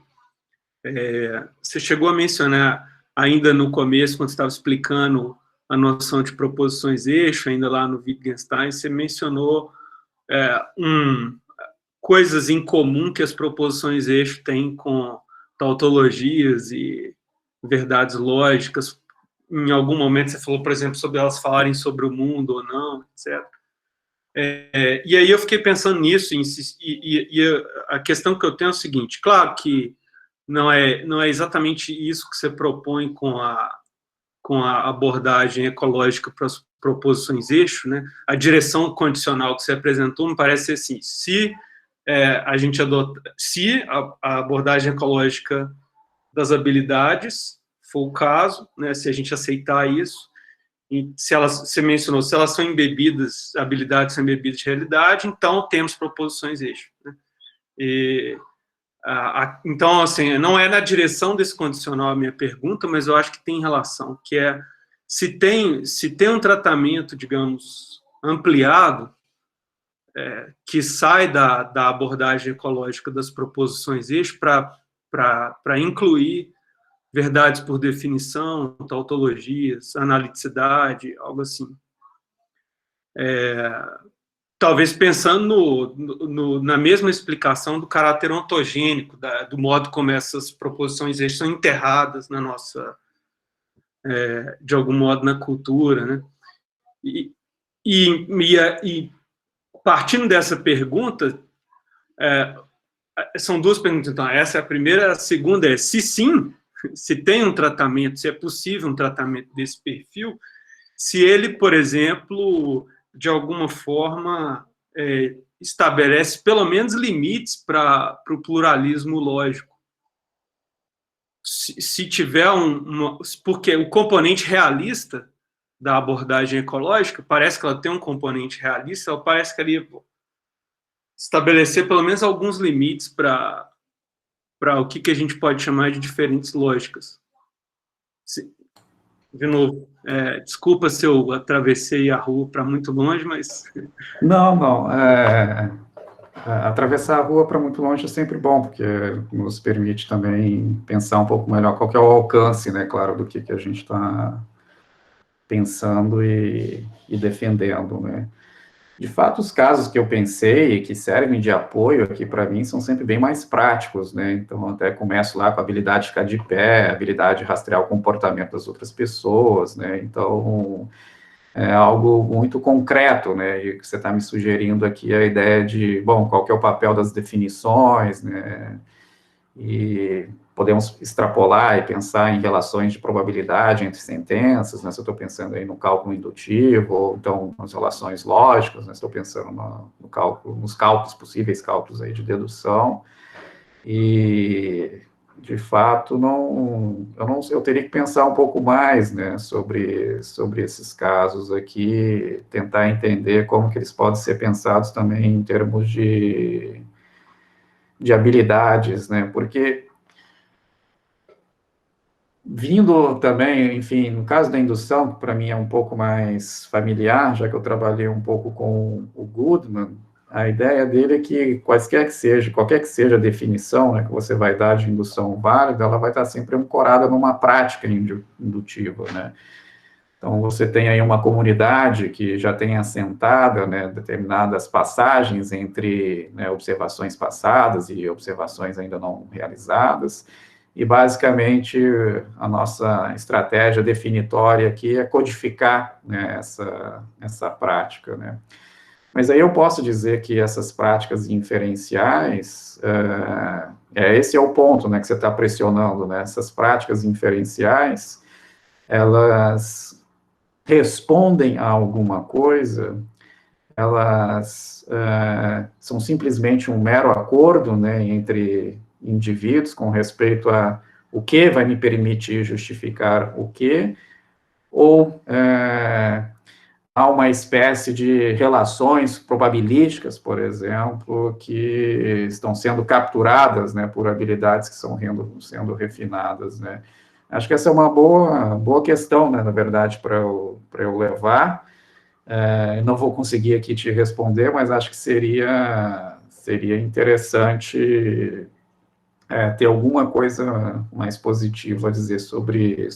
você chegou a mencionar, ainda no começo, quando você estava explicando a noção de proposições eixo, ainda lá no Wittgenstein, você mencionou coisas em comum que as proposições eixo têm com tautologias e verdades lógicas. Em algum momento você falou, por exemplo, sobre elas falarem sobre o mundo ou não, etc. E aí eu fiquei pensando nisso, e a questão que eu tenho é o seguinte: claro que não é exatamente isso que você propõe com a abordagem ecológica para as proposições eixo, né? A direção condicional que você apresentou me parece ser assim: se a abordagem ecológica das habilidades for o caso, né, se a gente aceitar isso, e você mencionou, se elas são embebidas, habilidades são embebidas de realidade, então temos proposições eixo, né? Então, assim, não é na direção desse condicional a minha pergunta, mas eu acho que tem relação, que é se tem um tratamento, digamos, ampliado, que sai da abordagem ecológica das proposições eixo para incluir verdades por definição, tautologias, analiticidade, algo assim. Talvez pensando na mesma explicação do caráter ontogênico, do modo como essas proposições eixo são enterradas na nossa, de algum modo, na cultura, né? E partindo dessa pergunta, são duas perguntas, então. Essa é a primeira. A segunda é, se sim, se tem um tratamento, se é possível um tratamento desse perfil, se ele, por exemplo, de alguma forma, estabelece pelo menos limites para o pluralismo lógico. Se tiver porque o componente realista da abordagem ecológica, parece que ela tem um componente realista, ela parece que ali estabelecer pelo menos alguns limites para o que a gente pode chamar de diferentes lógicas. De novo, desculpa se eu atravessei a rua para muito longe, mas... Não. Atravessar a rua para muito longe é sempre bom, porque nos permite também pensar um pouco melhor qual que é o alcance, né, claro, do que a gente está pensando e defendendo, né. De fato, os casos que eu pensei, que servem de apoio aqui para mim, são sempre bem mais práticos, né? Então, até começo lá com a habilidade de ficar de pé, a habilidade de rastrear o comportamento das outras pessoas, né? Então, é algo muito concreto, né? E o que você está me sugerindo aqui é a ideia de, bom, qual que é o papel das definições, né? E podemos extrapolar e pensar em relações de probabilidade entre sentenças, né? Se eu estou pensando aí no cálculo indutivo, ou então nas relações lógicas, né? Estou pensando no cálculo, nos cálculos, possíveis cálculos aí de dedução, e, de fato, eu teria que pensar um pouco mais, né, sobre esses casos aqui, tentar entender como que eles podem ser pensados também em termos de habilidades, né, porque vindo também, enfim, no caso da indução, que para mim é um pouco mais familiar, já que eu trabalhei um pouco com o Goodman, a ideia dele é que qualquer que seja a definição, né, que você vai dar de indução válida, ela vai estar sempre ancorada numa prática indutiva, né. Então, você tem aí uma comunidade que já tem assentada, né, determinadas passagens entre, né, observações passadas e observações ainda não realizadas, e, basicamente, a nossa estratégia definitória aqui é codificar, né, essa prática, né. Mas aí eu posso dizer que essas práticas inferenciais, esse é o ponto, né, que você está pressionando, né, essas práticas inferenciais, elas respondem a alguma coisa, elas são simplesmente um mero acordo, né, entre indivíduos com respeito a o que vai me permitir justificar o que, ou há uma espécie de relações probabilísticas, por exemplo, que estão sendo capturadas, né, por habilidades que estão sendo refinadas, né. Acho que essa é uma boa questão, né, na verdade, para eu levar. Não vou conseguir aqui te responder, mas acho que seria interessante ter alguma coisa mais positiva a dizer sobre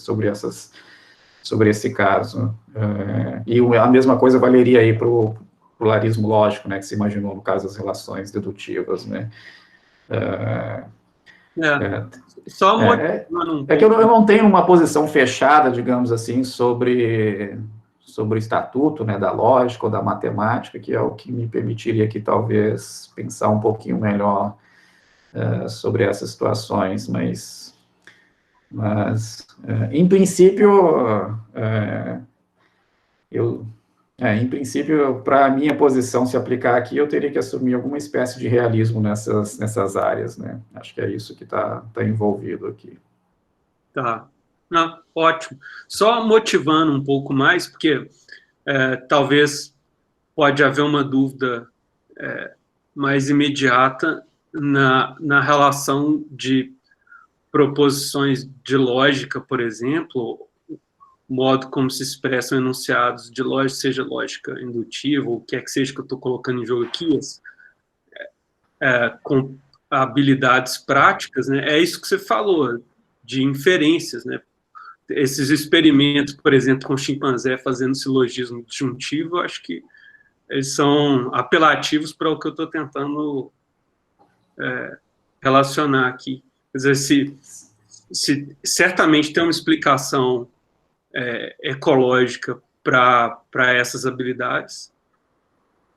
esse caso. E a mesma coisa valeria aí para o pluralismo lógico, né, que se imaginou no caso das relações dedutivas, né. Só motivando que eu não tenho uma posição fechada, digamos assim, sobre o estatuto, né, da lógica ou da matemática, que é o que me permitiria aqui, talvez, pensar um pouquinho melhor sobre essas situações, mas em princípio, em princípio, para a minha posição se aplicar aqui, eu teria que assumir alguma espécie de realismo nessas áreas, né? Acho que é isso que está envolvido aqui. Tá. Não, ótimo. Só motivando um pouco mais, porque talvez pode haver uma dúvida mais imediata na relação de proposições de lógica, por exemplo, o modo como se expressam enunciados de lógica, seja lógica indutiva, ou o que é que seja que eu estou colocando em jogo aqui, com habilidades práticas, né? É isso que você falou, de inferências, né? Esses experimentos, por exemplo, com o chimpanzé fazendo silogismo disjuntivo, acho que eles são apelativos para o que eu estou tentando relacionar aqui. Quer dizer, se certamente tem uma explicação ecológica para essas habilidades,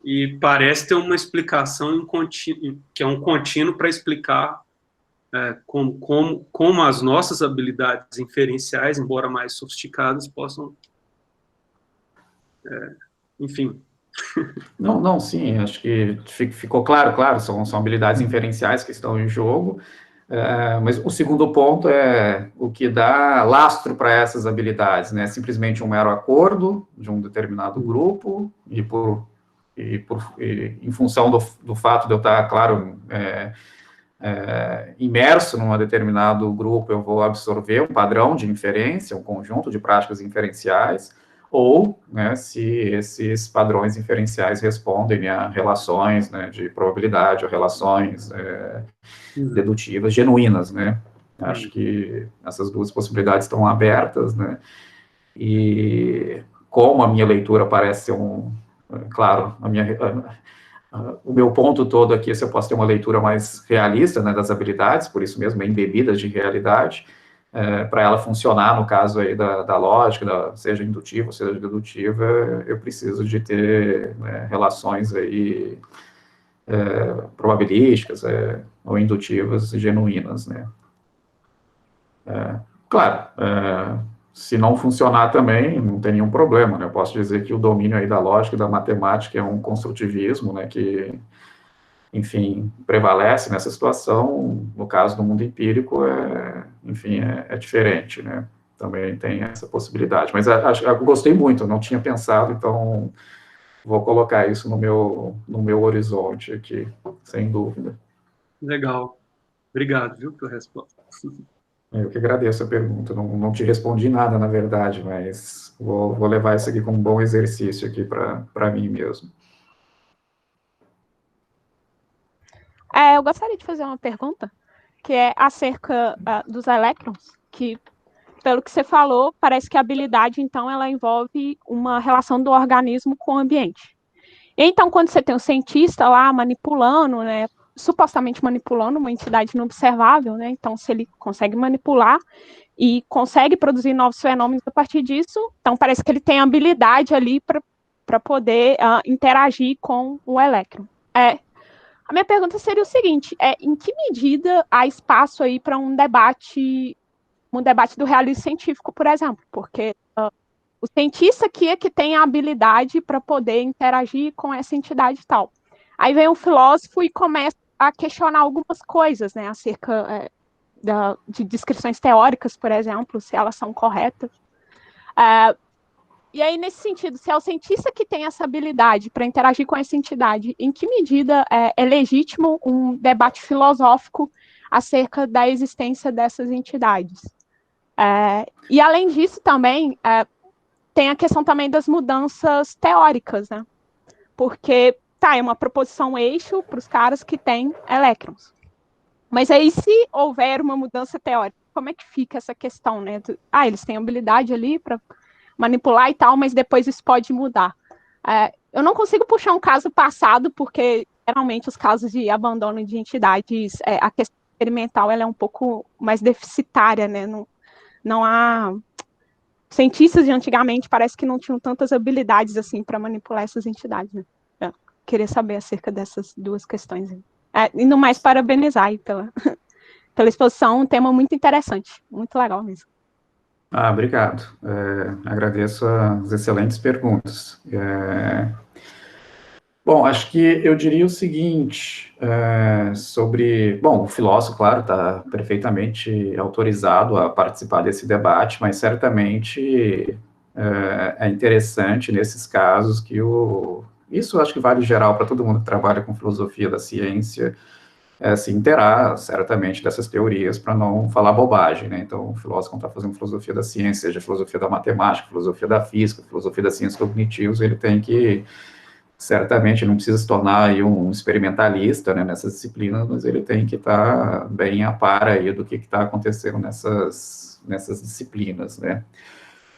e parece ter uma explicação que é um contínuo para explicar como as nossas habilidades inferenciais, embora mais sofisticadas, possam... enfim. Não, sim, acho que ficou claro, são habilidades inferenciais que estão em jogo, mas o segundo ponto é o que dá lastro para essas habilidades, né? Simplesmente um mero acordo de um determinado grupo, em função do fato de eu estar, claro, imerso num determinado grupo, eu vou absorver um padrão de inferência, um conjunto de práticas inferenciais, ou, né, se esses padrões inferenciais respondem a relações, né, de probabilidade, ou relações dedutivas genuínas, né. Acho que essas duas possibilidades estão abertas, né, e como a minha leitura parece ser claro, o meu ponto todo aqui é se eu posso ter uma leitura mais realista, né, das habilidades, por isso mesmo, embebidas de realidade, para ela funcionar, no caso aí da lógica, seja indutiva ou seja dedutiva, eu preciso de ter, né, relações aí probabilísticas ou indutivas genuínas, né. Claro, se não funcionar também, não tem nenhum problema, né, eu posso dizer que o domínio aí da lógica e da matemática é um construtivismo, né, que, enfim, prevalece nessa situação. No caso do mundo empírico, enfim, é diferente, né? Também tem essa possibilidade. Mas eu gostei muito, não tinha pensado, então vou colocar isso no meu horizonte aqui, sem dúvida. Legal. Obrigado, viu, pela resposta. Eu que agradeço a pergunta. Não te respondi nada, na verdade, mas vou levar isso aqui como um bom exercício aqui para mim mesmo. Eu gostaria de fazer uma pergunta, que é acerca dos elétrons, que, pelo que você falou, parece que a habilidade, então, ela envolve uma relação do organismo com o ambiente. Então, quando você tem um cientista lá manipulando, né, supostamente manipulando uma entidade inobservável, né, então, se ele consegue manipular e consegue produzir novos fenômenos a partir disso, então parece que ele tem habilidade ali para poder interagir com o elétron. A minha pergunta seria o seguinte: em que medida há espaço aí para um debate do realismo científico, por exemplo? Porque o cientista aqui é que tem a habilidade para poder interagir com essa entidade e tal. Aí vem um filósofo e começa a questionar algumas coisas, né, acerca de descrições teóricas, por exemplo, se elas são corretas. E aí, nesse sentido, se é o cientista que tem essa habilidade para interagir com essa entidade, em que medida é legítimo um debate filosófico acerca da existência dessas entidades? E, além disso, também, tem a questão também das mudanças teóricas, né? Porque, é uma proposição eixo para os caras que têm elétrons. Mas aí, se houver uma mudança teórica, como é que fica essa questão, né? Eles têm habilidade ali para manipular e tal, mas depois isso pode mudar. Eu não consigo puxar um caso passado, porque, geralmente, os casos de abandono de entidades, a questão experimental ela é um pouco mais deficitária, né? Não há... Cientistas de antigamente parece que não tinham tantas habilidades assim para manipular essas entidades, né? Eu queria saber acerca dessas duas questões. E no mais, parabenizar aí pela exposição, um tema muito interessante, muito legal mesmo. Obrigado. Agradeço as excelentes perguntas. Bom, acho que eu diria o seguinte sobre... Bom, o filósofo, claro, está perfeitamente autorizado a participar desse debate, mas certamente é interessante, nesses casos, que isso acho que vale geral para todo mundo que trabalha com filosofia da ciência, se inteirar, certamente, dessas teorias para não falar bobagem, né? Então, o filósofo, quando está fazendo filosofia da ciência, seja filosofia da matemática, filosofia da física, filosofia das ciências cognitivas, ele tem que... Certamente não precisa se tornar aí um experimentalista, né, nessas disciplinas, mas ele tem que estar bem a par aí do que está acontecendo nessas disciplinas, né.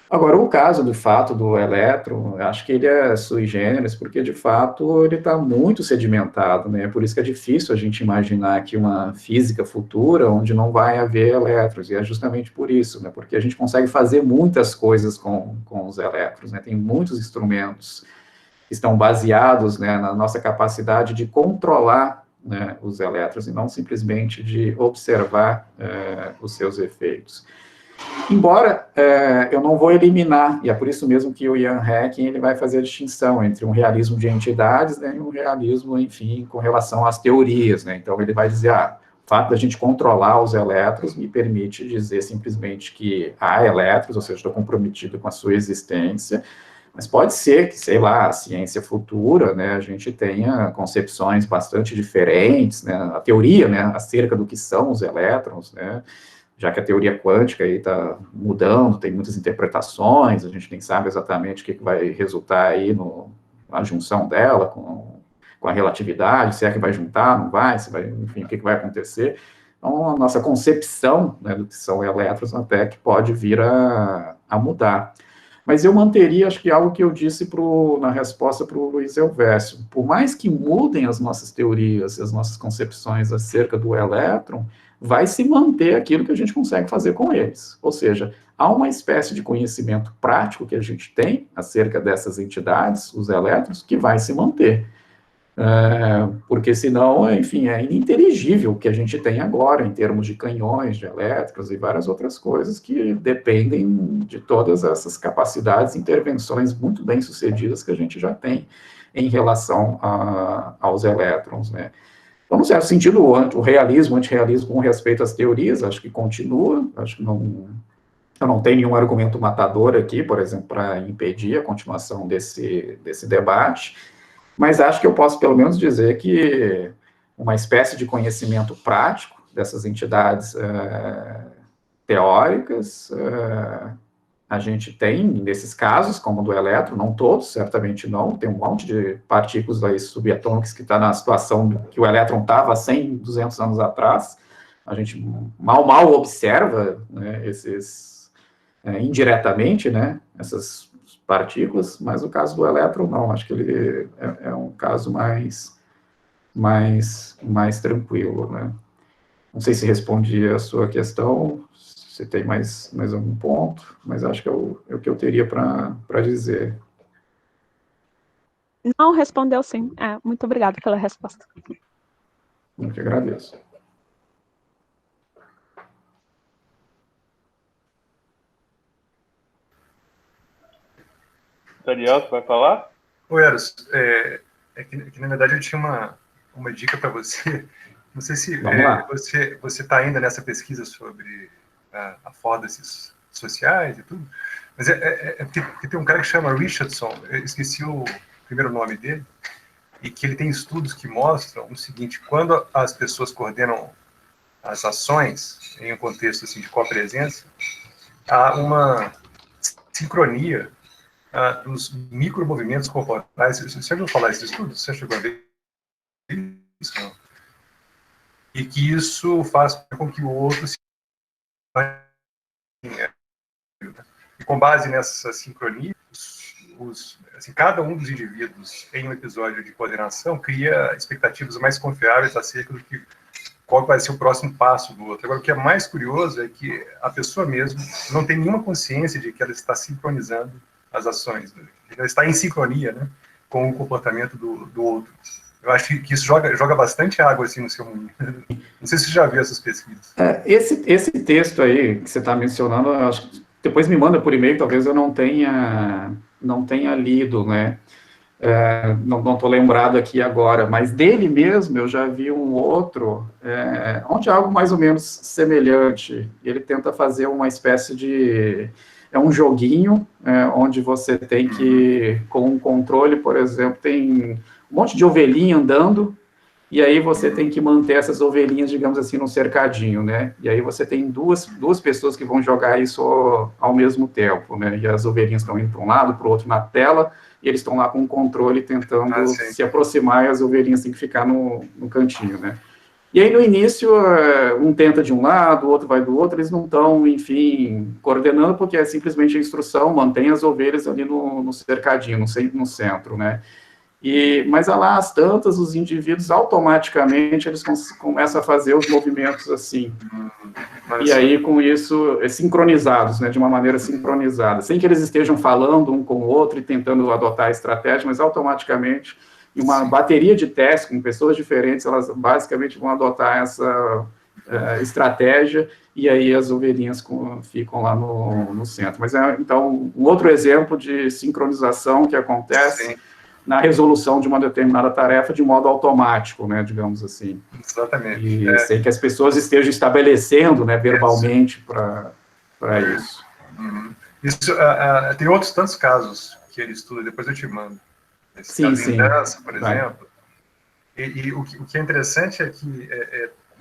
Agora, o caso do fato do elétron, eu acho que ele é sui generis, porque, de fato, ele está muito sedimentado, né, por isso que é difícil a gente imaginar aqui uma física futura onde não vai haver elétrons, e é justamente por isso, né, porque a gente consegue fazer muitas coisas com os elétrons, né, tem muitos instrumentos estão baseados, né, na nossa capacidade de controlar, né, os elétrons e não simplesmente de observar os seus efeitos. Embora eu não vou eliminar, e é por isso mesmo que o Ian Hacking ele vai fazer a distinção entre um realismo de entidades, né, e um realismo, enfim, com relação às teorias, né. Então ele vai dizer, o fato da gente controlar os elétrons me permite dizer simplesmente que há elétrons, ou seja, estou comprometido com a sua existência. Mas pode ser que, sei lá, a ciência futura, né, a gente tenha concepções bastante diferentes, né, a teoria, né, acerca do que são os elétrons, né, já que a teoria quântica aí está mudando, tem muitas interpretações, a gente nem sabe exatamente o que vai resultar aí na junção dela com a relatividade, se é que vai juntar, não vai, se vai, enfim, o que vai acontecer. Então, a nossa concepção, né, do que são elétrons até que pode vir a mudar. Mas eu manteria, acho que algo que eu disse na resposta para o Luiz Elvésio. Por mais que mudem as nossas teorias, as nossas concepções acerca do elétron, vai se manter aquilo que a gente consegue fazer com eles. Ou seja, há uma espécie de conhecimento prático que a gente tem acerca dessas entidades, os elétrons, que vai se manter. Porque senão, enfim, é ininteligível o que a gente tem agora, em termos de canhões, de elétricos e várias outras coisas que dependem de todas essas capacidades, intervenções muito bem sucedidas que a gente já tem em relação aos elétrons, né. Então, no certo sentido, o realismo, o antirrealismo com respeito às teorias, acho que continua, acho que eu não tenho nenhum argumento matador aqui, por exemplo, para impedir a continuação desse debate. Mas acho que eu posso, pelo menos, dizer que uma espécie de conhecimento prático dessas entidades teóricas, a gente tem, nesses casos, como o do elétron, não todos, certamente não, tem um monte de partículas aí subatômicas que está na situação que o elétron estava 100, 200 anos atrás, a gente mal observa, né, indiretamente, né, essas partículas, mas o caso do elétron não, acho que ele é um caso mais tranquilo, né. Não sei se respondi a sua questão, se tem mais algum ponto, mas acho que é o que eu teria para dizer. Não, respondeu sim. Muito obrigado pela resposta. Eu que agradeço. Daniel, você vai falar? Ô, Eros, que na verdade eu tinha uma dica para você. Não sei se você está ainda nessa pesquisa sobre a fósseis sociais e tudo, mas porque tem um cara que chama Richardson, eu esqueci o primeiro nome dele, e que ele tem estudos que mostram o seguinte: quando as pessoas coordenam as ações em um contexto assim, de copresença, há uma sincronia dos micromovimentos corporais. Você já ouviu falar desse estudo? Você chegou a ver isso? Não? E que isso faz com que o outro se... E com base nessa sincronia, assim, cada um dos indivíduos em um episódio de coordenação cria expectativas mais confiáveis acerca do que qual vai ser o próximo passo do outro. Agora, o que é mais curioso é que a pessoa mesmo não tem nenhuma consciência de que ela está sincronizando as ações, né? Ela está em sincronia, né, com o comportamento do outro. Eu acho que isso joga bastante água assim no seu mundo. Não sei se você já viu essas pesquisas. Esse texto aí que você está mencionando, eu acho que depois me manda por e-mail, talvez eu não tenha lido, né? Não estou lembrado aqui agora, mas dele mesmo eu já vi um outro, onde é algo mais ou menos semelhante. Ele tenta fazer uma espécie de... É um joguinho, onde você tem que, com um controle, por exemplo, tem um monte de ovelhinha andando, e aí você tem que manter essas ovelhinhas, digamos assim, num cercadinho, né? E aí você tem duas pessoas que vão jogar isso ao mesmo tempo, né? E as ovelhinhas estão indo para um lado, para o outro na tela, e eles estão lá com o controle tentando se aproximar, e as ovelhinhas têm que ficar no cantinho, né? E aí, no início, um tenta de um lado, o outro vai do outro, eles não estão, enfim, coordenando, porque é simplesmente a instrução, mantém as ovelhas ali no cercadinho, no centro, né? Mas lá, as tantas, os indivíduos, automaticamente, eles começam a fazer os movimentos assim. E aí, com isso, sincronizados, né, de uma maneira sincronizada, sem que eles estejam falando um com o outro e tentando adotar a estratégia, mas automaticamente, em uma bateria de testes com pessoas diferentes, elas basicamente vão adotar essa estratégia, e aí as ovelhinhas ficam lá no centro. Mas, então, um outro exemplo de sincronização que acontece na resolução de uma determinada tarefa de modo automático, né, digamos assim. Exatamente. E sem que as pessoas estejam estabelecendo, né, verbalmente para isso. Tem outros tantos casos que ele estuda, depois eu te mando. Esse caso em dança, por exemplo. E o que é interessante é que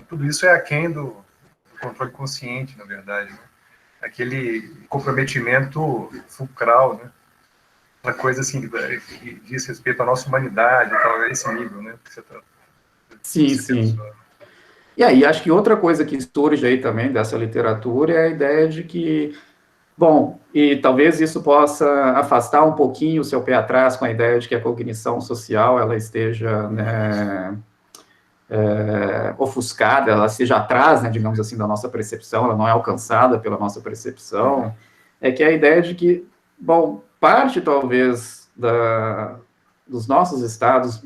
tudo isso é aquém do controle consciente, na verdade, né? Aquele comprometimento fulcral, né? Uma coisa assim que diz respeito à nossa humanidade, tal, esse nível, né? Que você tá, sim. E aí, acho que outra coisa que surge aí também dessa literatura é a ideia de que, bom, e talvez isso possa afastar um pouquinho o seu pé atrás com a ideia de que a cognição social, ela esteja, né, ofuscada, ela esteja atrás, né, digamos assim, da nossa percepção, ela não é alcançada pela nossa percepção, é que a ideia de que, bom, parte, talvez, dos nossos estados,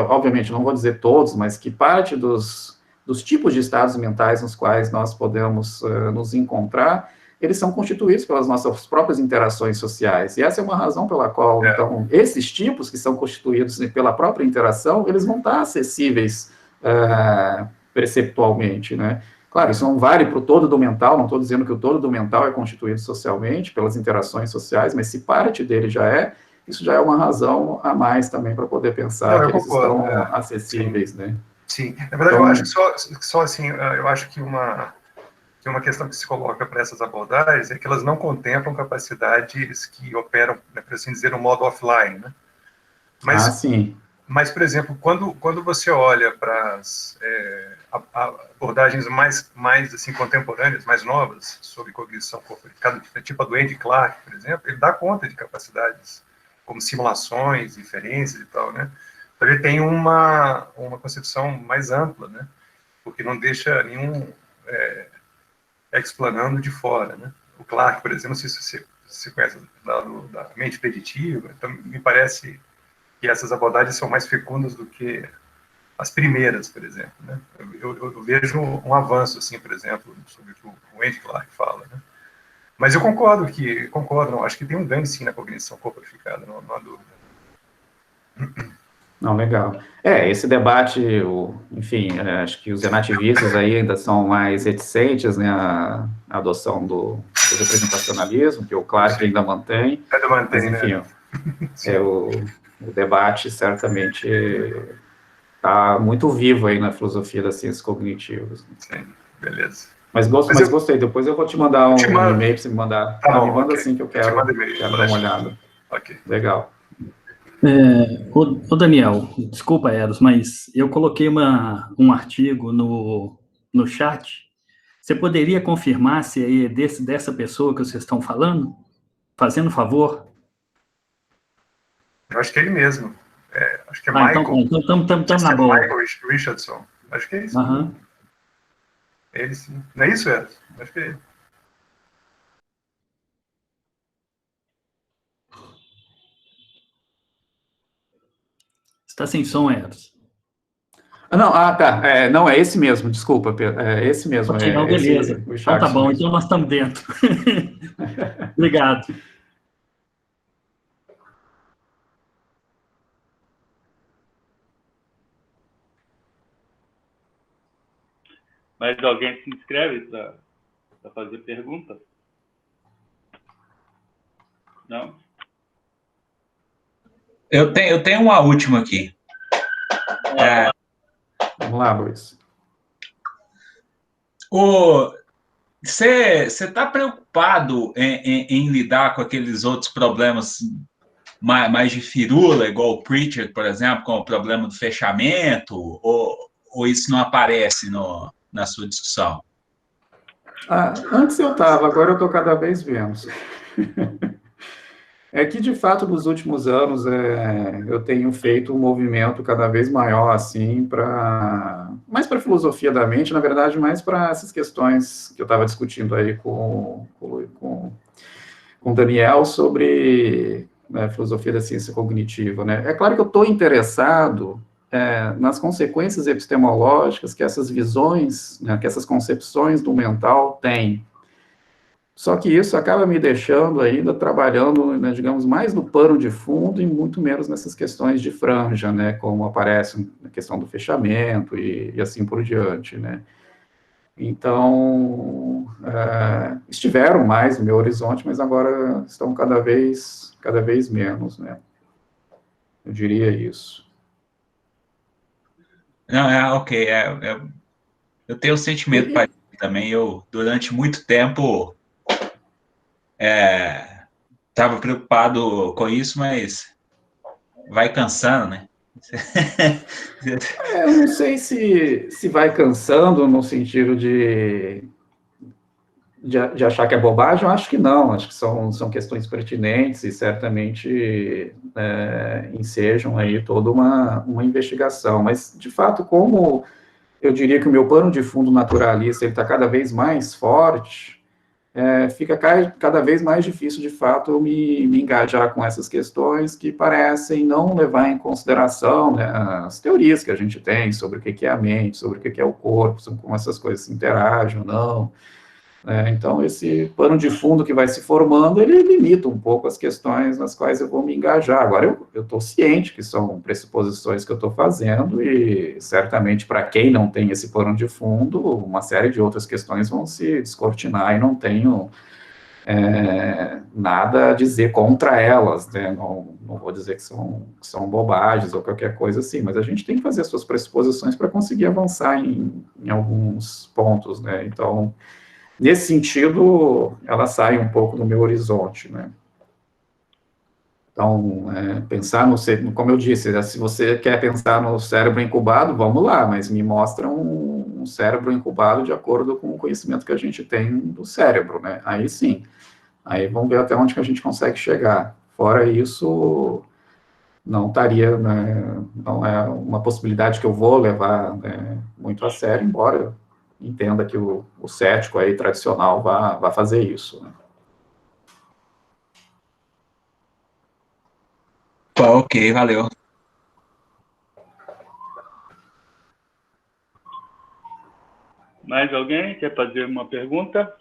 obviamente, não vou dizer todos, mas que parte dos tipos de estados mentais nos quais nós podemos nos encontrar, eles são constituídos pelas nossas próprias interações sociais. E essa é uma razão pela qual, então, esses tipos que são constituídos pela própria interação, eles vão estar acessíveis perceptualmente, né? Claro, isso não vale para o todo do mental, não estou dizendo que o todo do mental é constituído socialmente, pelas interações sociais, mas se parte dele já isso já é uma razão a mais também para poder pensar que eles estão acessíveis, né? Sim, na verdade, então, eu acho que só assim, eu acho que uma questão que se coloca para essas abordagens é que elas não contemplam capacidades que operam, né, por assim dizer, no modo offline, né? Mas, sim. Mas, por exemplo, quando você olha para as abordagens mais assim, contemporâneas, mais novas, sobre cognição corporificada, tipo a do Andy Clark, por exemplo, ele dá conta de capacidades como simulações, inferências e tal, né? Então, ele tem uma concepção mais ampla, né? Porque não deixa nenhum explanando de fora, né? O Clark, por exemplo, não sei se você conhece da mente preditiva, então me parece que essas abordagens são mais fecundas do que as primeiras, por exemplo, né? Eu vejo um avanço, assim, por exemplo, sobre o que o Andy Clark fala, né? Mas eu concordo, não, acho que tem um ganho, sim, na cognição corporificada, não há dúvida. Não, legal. Esse debate, enfim, acho que os renativistas aí ainda são mais reticentes, né, à adoção do representacionalismo, que o Clark ainda mantém. Mas, enfim, né? O debate certamente está muito vivo aí na filosofia das ciências cognitivas. Sim, beleza. Mas gostei. Depois eu vou te mandar um e-mail para você me mandar. Tá bom, me manda okay. assim que eu quero dar uma olhada. Ok. Legal. Ô Daniel, desculpa, Eros, mas eu coloquei um artigo no chat. Você poderia confirmar se é dessa pessoa que vocês estão falando? Fazendo favor? Eu acho que é ele mesmo. Acho que é Michael. Então estamos na boa. Michael Richardson. Acho que é isso. Uhum. É ele sim. Não é isso, Eros? Acho que é ele. Está sem som, Eros. Tá. Não, é esse mesmo, desculpa, Pedro. É esse mesmo. Ok, não, beleza. Então tá bom, então nós estamos dentro. Obrigado. Mais alguém se inscreve para fazer pergunta? Não? Eu tenho uma última aqui. Vamos lá, Luiz. Você está preocupado em lidar com aqueles outros problemas mais de firula, igual o Pritchard, por exemplo, com o problema do fechamento, ou isso não aparece na sua discussão? Antes eu estava, agora eu estou cada vez menos. É que, de fato, nos últimos anos, eu tenho feito um movimento cada vez maior, assim, mais para a filosofia da mente, na verdade, mais para essas questões que eu estava discutindo aí com o Daniel sobre filosofia da ciência cognitiva, né? É claro que eu estou interessado nas consequências epistemológicas que essas visões, né, que essas concepções do mental têm. Só que isso acaba me deixando ainda trabalhando, né, digamos, mais no pano de fundo e muito menos nessas questões de franja, né, como aparece na questão do fechamento e assim por diante, né. Então, estiveram mais no meu horizonte, mas agora estão cada vez menos, né. Eu diria isso. Não, ok. Eu tenho um sentimento parecido também. Eu, durante muito tempo, estava preocupado com isso, mas vai cansando, né? Eu não sei se vai cansando no sentido de achar que é bobagem, eu acho que não, acho que são questões pertinentes e certamente ensejam aí toda uma investigação, mas, de fato, como eu diria que o meu pano de fundo naturalista está cada vez mais forte, fica cada vez mais difícil, de fato, eu me engajar com essas questões que parecem não levar em consideração, né, as teorias que a gente tem sobre o que é a mente, sobre o que é o corpo, sobre como essas coisas se interagem ou não. Então, esse pano de fundo que vai se formando, ele limita um pouco as questões nas quais eu vou me engajar. Agora, eu estou ciente que são pressuposições que eu estou fazendo e, certamente, para quem não tem esse pano de fundo, uma série de outras questões vão se descortinar e não tenho nada a dizer contra elas, né? Não vou dizer que são bobagens ou qualquer coisa assim, mas a gente tem que fazer as suas pressuposições para conseguir avançar em alguns pontos, né? Então, nesse sentido, ela sai um pouco do meu horizonte, né? Então, pensar como eu disse, se você quer pensar no cérebro incubado, vamos lá, mas me mostra um cérebro incubado de acordo com o conhecimento que a gente tem do cérebro, né? Aí sim, aí vamos ver até onde que a gente consegue chegar. Fora isso, não estaria, né, não é uma possibilidade que eu vou levar, né, muito a sério, embora entenda que o cético aí tradicional vá fazer isso, né? Ok, valeu. Mais alguém quer fazer uma pergunta?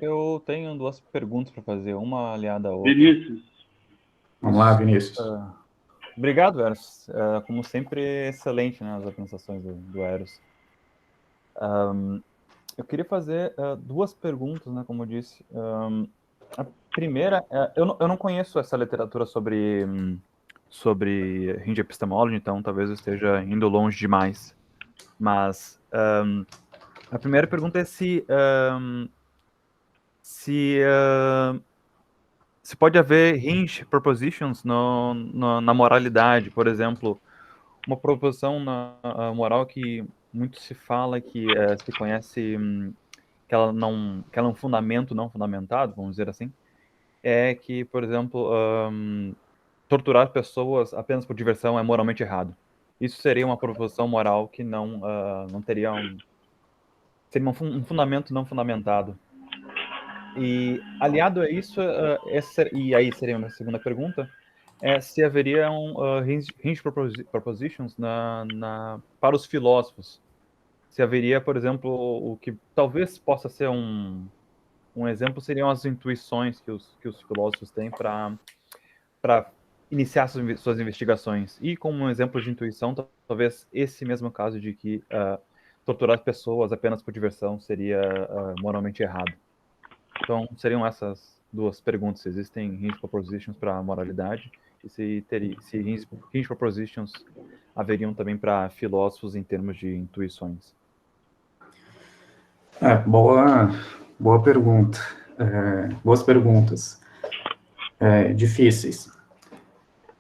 Eu tenho duas perguntas para fazer, uma aliada à outra. Vinícius. Vamos lá, Vinícius. Obrigado, Eros. Como sempre, excelente, né, as apresentações do Eros. Eu queria fazer duas perguntas, né, como eu disse. A primeira, eu não conheço essa literatura sobre Range Epistemology, então talvez eu esteja indo longe demais. Mas A primeira pergunta é se pode haver hinge propositions na moralidade, por exemplo, uma proposição na moral que muito se fala, que se conhece, que ela é um fundamento não fundamentado, vamos dizer assim, é que, por exemplo, torturar pessoas apenas por diversão é moralmente errado. Isso seria uma proposição moral que não teria seria um fundamento não fundamentado. E, aliado a isso, e aí seria a minha segunda pergunta, se haveria hinge propositions para os filósofos. Se haveria, por exemplo, o que talvez possa ser um exemplo, seriam as intuições que os filósofos têm para iniciar suas investigações. E como um exemplo de intuição, talvez esse mesmo caso de que torturar pessoas apenas por diversão seria moralmente errado. Então, seriam essas duas perguntas. Se existem hinge propositions para a moralidade e se hinge propositions haveriam também para filósofos em termos de intuições. Boa pergunta. Boas perguntas. Difíceis.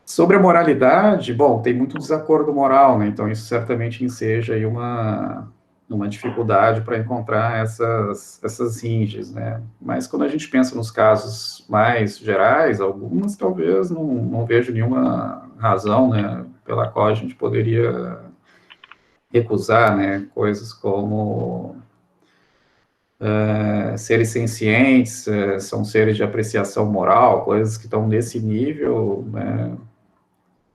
Sobre a moralidade, bom, tem muito desacordo moral, né? Então isso certamente enseja aí uma dificuldade para encontrar essas hinges, né? Mas quando a gente pensa nos casos mais gerais, algumas talvez não vejo nenhuma razão, né, pela qual a gente poderia recusar, né, coisas como seres sencientes, são seres de apreciação moral, coisas que estão nesse nível, né?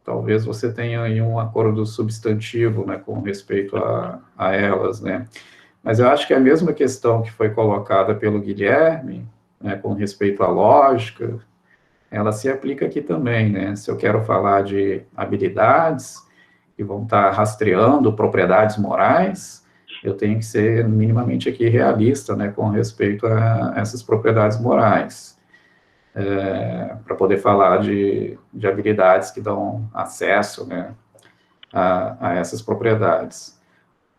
Talvez você tenha aí um acordo substantivo, né, com respeito a elas, né? Mas eu acho que a mesma questão que foi colocada pelo Guilherme, né, com respeito à lógica, ela se aplica aqui também, né? Se eu quero falar de habilidades que vão estar rastreando propriedades morais, eu tenho que ser minimamente aqui realista, né, com respeito a essas propriedades morais. Para poder falar de habilidades que dão acesso, né, a essas propriedades.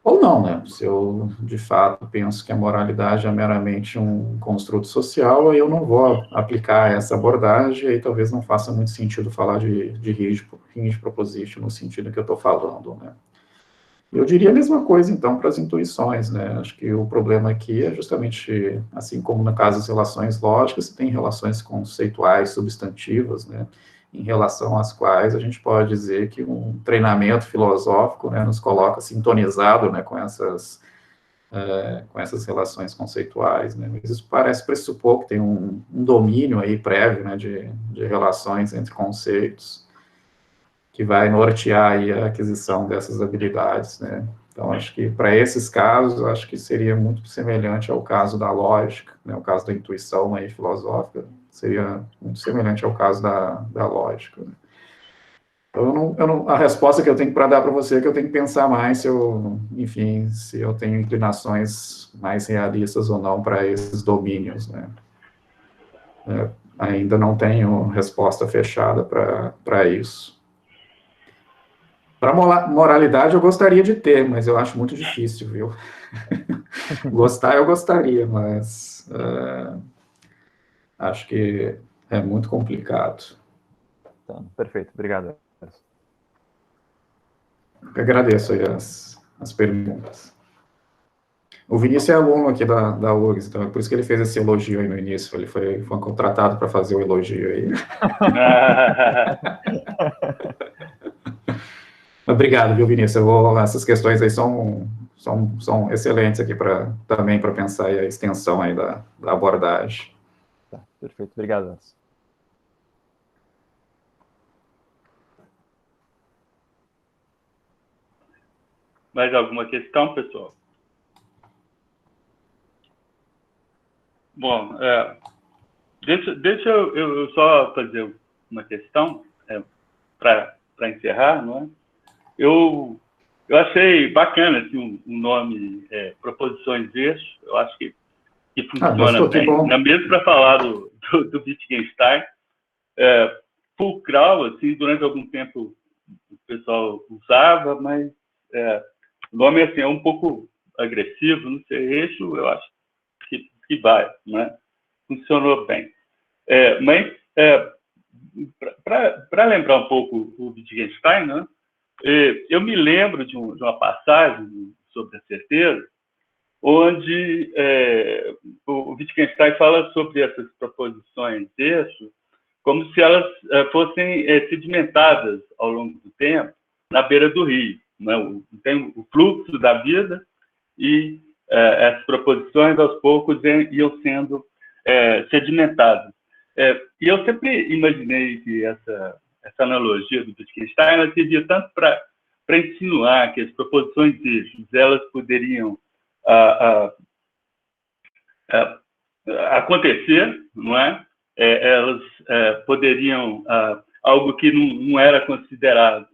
Ou não, né? Se eu, de fato, penso que a moralidade é meramente um construto social, aí eu não vou aplicar essa abordagem, aí talvez não faça muito sentido falar de hinge proposition no sentido que eu estou falando, né? Eu diria a mesma coisa, então, para as intuições, né? Acho que o problema aqui é justamente, assim como no caso das relações lógicas, você tem relações conceituais, substantivas, né? Em relação às quais a gente pode dizer que um treinamento filosófico, né, nos coloca sintonizado, né, com essas relações conceituais, né? Mas isso parece pressupor que tem um domínio aí prévio, né, de relações entre conceitos, que vai nortear aí a aquisição dessas habilidades, né? Então, acho que para esses casos, acho que seria muito semelhante ao caso da lógica, né? O caso da intuição aí filosófica seria muito semelhante ao caso da lógica, né? Então, a resposta que eu tenho para dar para você é que eu tenho que pensar mais se eu tenho inclinações mais realistas ou não para esses domínios, né? Ainda não tenho resposta fechada para isso. Para moralidade eu gostaria de ter, mas eu acho muito difícil, viu? Gostar eu gostaria, mas acho que é muito complicado. Tá, perfeito, obrigado. Eu agradeço aí as perguntas. O Vinícius é aluno aqui da URGS, então é por isso que ele fez esse elogio aí no início. Ele foi contratado para fazer o elogio aí. Obrigado, viu, Vinícius? Essas questões aí são excelentes aqui também para pensar aí a extensão aí da abordagem. Tá, perfeito, obrigado. Mais alguma questão, pessoal? Bom, deixa eu só fazer uma questão para encerrar, não é? Eu achei bacana assim, um nome, Proposições Eixo, eu acho que funciona bem. Mesmo para falar do Wittgenstein, fulcral, assim, durante algum tempo o pessoal usava, mas o nome assim, é um pouco agressivo no seu eixo, eu acho que vai, né? Funcionou bem. Mas, para lembrar um pouco o Wittgenstein, né? Eu me lembro de uma passagem sobre a certeza, onde o Wittgenstein fala sobre essas proposições eixo como se elas fossem sedimentadas ao longo do tempo na beira do rio, né? Tem o fluxo da vida e essas proposições, aos poucos, iam sendo sedimentadas. E eu sempre imaginei que essa analogia do Wittgenstein ela servia tanto para insinuar que as proposições eixos elas poderiam acontecer, não é? Elas poderiam, algo que não era considerado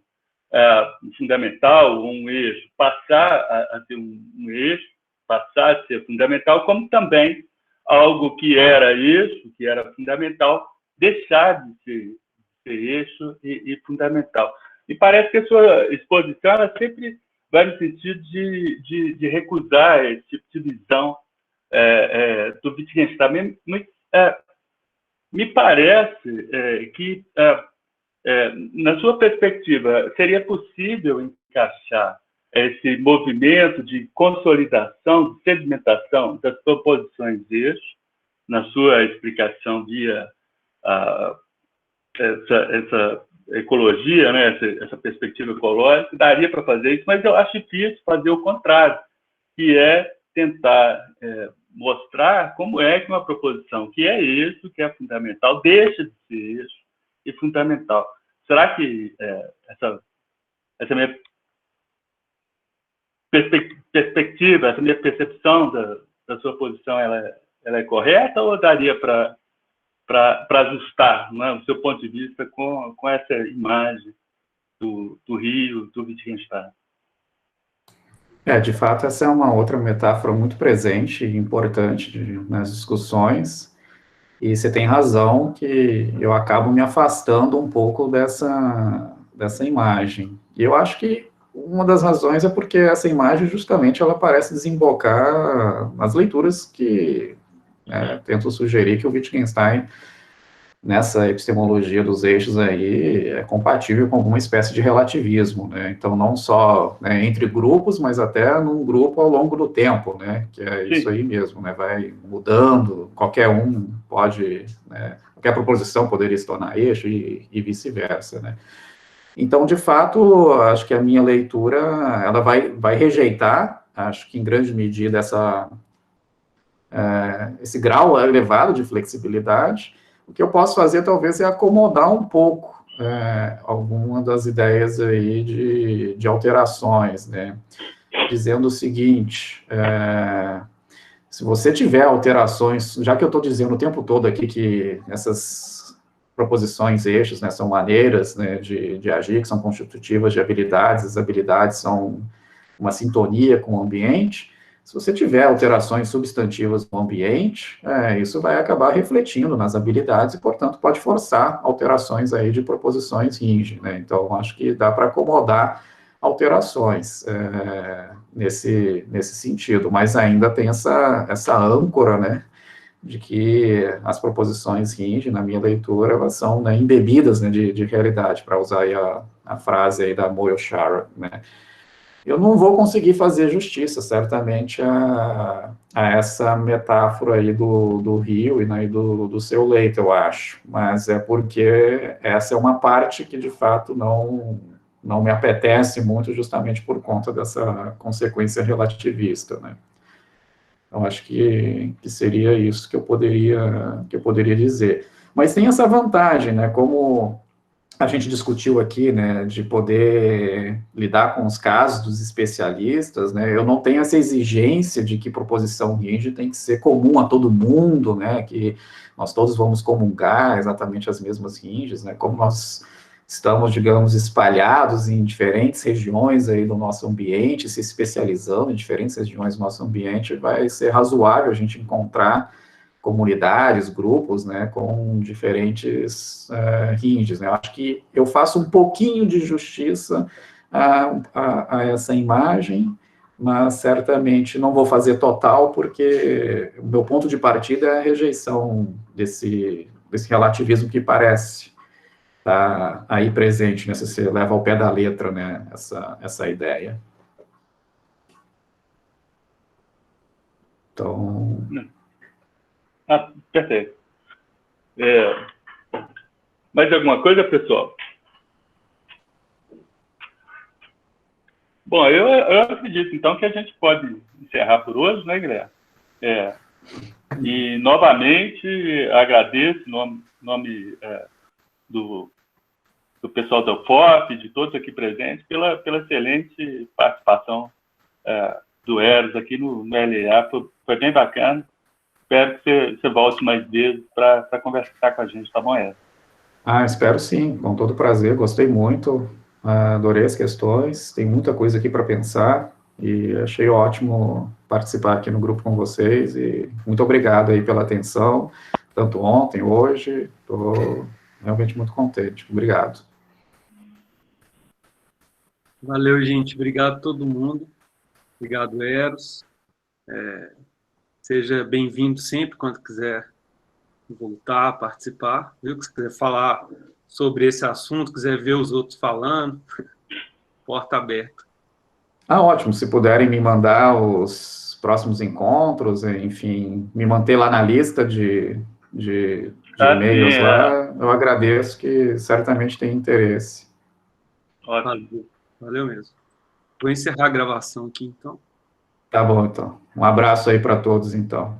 fundamental, um eixo, passar a ser um eixo, passar a ser fundamental, como também algo que era eixo, que era fundamental, deixar de ser eixo e fundamental. E parece que a sua exposição ela sempre vai no sentido de recusar esse tipo de visão do Wittgenstein. Me parece que, na sua perspectiva, seria possível encaixar esse movimento de consolidação, de sedimentação das proposições eixo, na sua explicação via essa ecologia, né, essa perspectiva ecológica, daria para fazer isso, mas eu acho difícil fazer o contrário, que é tentar mostrar como é que uma proposição que é eixo, que é fundamental, deixa de ser eixo e fundamental. Será que essa minha perspectiva, essa minha percepção da sua posição, ela é correta ou daria para ajustar, né, o seu ponto de vista com essa imagem do rio, do Wittgenstein? De fato, essa é uma outra metáfora muito presente e importante nas discussões, e você tem razão que eu acabo me afastando um pouco dessa imagem. E eu acho que uma das razões é porque essa imagem, justamente, ela parece desembocar nas leituras que tento sugerir que o Wittgenstein, nessa epistemologia dos eixos aí, é compatível com alguma espécie de relativismo, né? Então, não só entre grupos, mas até num grupo ao longo do tempo, né? Que é isso aí mesmo, né? Vai mudando, qualquer um pode, né? Qualquer proposição poderia se tornar eixo e vice-versa, né? Então, de fato, acho que a minha leitura, ela vai rejeitar, acho que em grande medida, esse grau elevado de flexibilidade. O que eu posso fazer, talvez, é acomodar um pouco alguma das ideias aí de alterações, né? Dizendo o seguinte, se você tiver alterações, já que eu estou dizendo o tempo todo aqui que essas proposições eixos, né, são maneiras, né, de agir, que são constitutivas de habilidades, as habilidades são uma sintonia com o ambiente. Se você tiver alterações substantivas no ambiente, isso vai acabar refletindo nas habilidades e, portanto, pode forçar alterações aí de proposições Hinge, né? Então, acho que dá para acomodar alterações nesse sentido, mas ainda tem essa âncora, né, de que as proposições Hinge, na minha leitura, elas são, né, embebidas, né, de realidade, para usar aí a frase aí da Moyo Shara, né? Eu não vou conseguir fazer justiça, certamente, a essa metáfora aí do rio e, né, do seu leito, eu acho. Mas é porque essa é uma parte que, de fato, não me apetece muito, justamente por conta dessa consequência relativista, né? Então, acho que seria isso que eu poderia dizer. Mas tem essa vantagem, né? Como a gente discutiu aqui, né, de poder lidar com os casos dos especialistas, né, eu não tenho essa exigência de que proposição Hinge tem que ser comum a todo mundo, né, que nós todos vamos comungar exatamente as mesmas Hinges, né, como nós estamos, digamos, espalhados em diferentes regiões aí do nosso ambiente, se especializando em diferentes regiões do nosso ambiente, vai ser razoável a gente encontrar comunidades, grupos, né, com diferentes Hinges, né? Eu acho que eu faço um pouquinho de justiça a essa imagem, mas certamente não vou fazer total, porque o meu ponto de partida é a rejeição desse relativismo que parece estar aí presente, né? Se você leva ao pé da letra, né, essa ideia. Então... Perfeito. Mais alguma coisa, pessoal? Bom, eu acredito, então, que a gente pode encerrar por hoje, né, Guilherme? E, novamente, agradeço em nome do pessoal da UFOP, de todos aqui presentes, pela excelente participação do Eros aqui no LEA. Foi bem bacana. Espero que você volte mais vezes para conversar com a gente, tá bom, Eros? Espero sim, com todo prazer, gostei muito, adorei as questões, tem muita coisa aqui para pensar, e achei ótimo participar aqui no grupo com vocês, e muito obrigado aí pela atenção, tanto ontem, hoje, estou realmente muito contente, obrigado. Valeu, gente, obrigado a todo mundo, obrigado, Eros, seja bem-vindo sempre, quando quiser voltar a participar, viu? Se quiser falar sobre esse assunto, quiser ver os outros falando, porta aberta. Ótimo, se puderem me mandar os próximos encontros, enfim, me manter lá na lista de e-mails lá, eu agradeço, que certamente tem interesse. Ótimo. Valeu mesmo. Vou encerrar a gravação aqui, então. Tá bom, então. Um abraço aí para todos, então.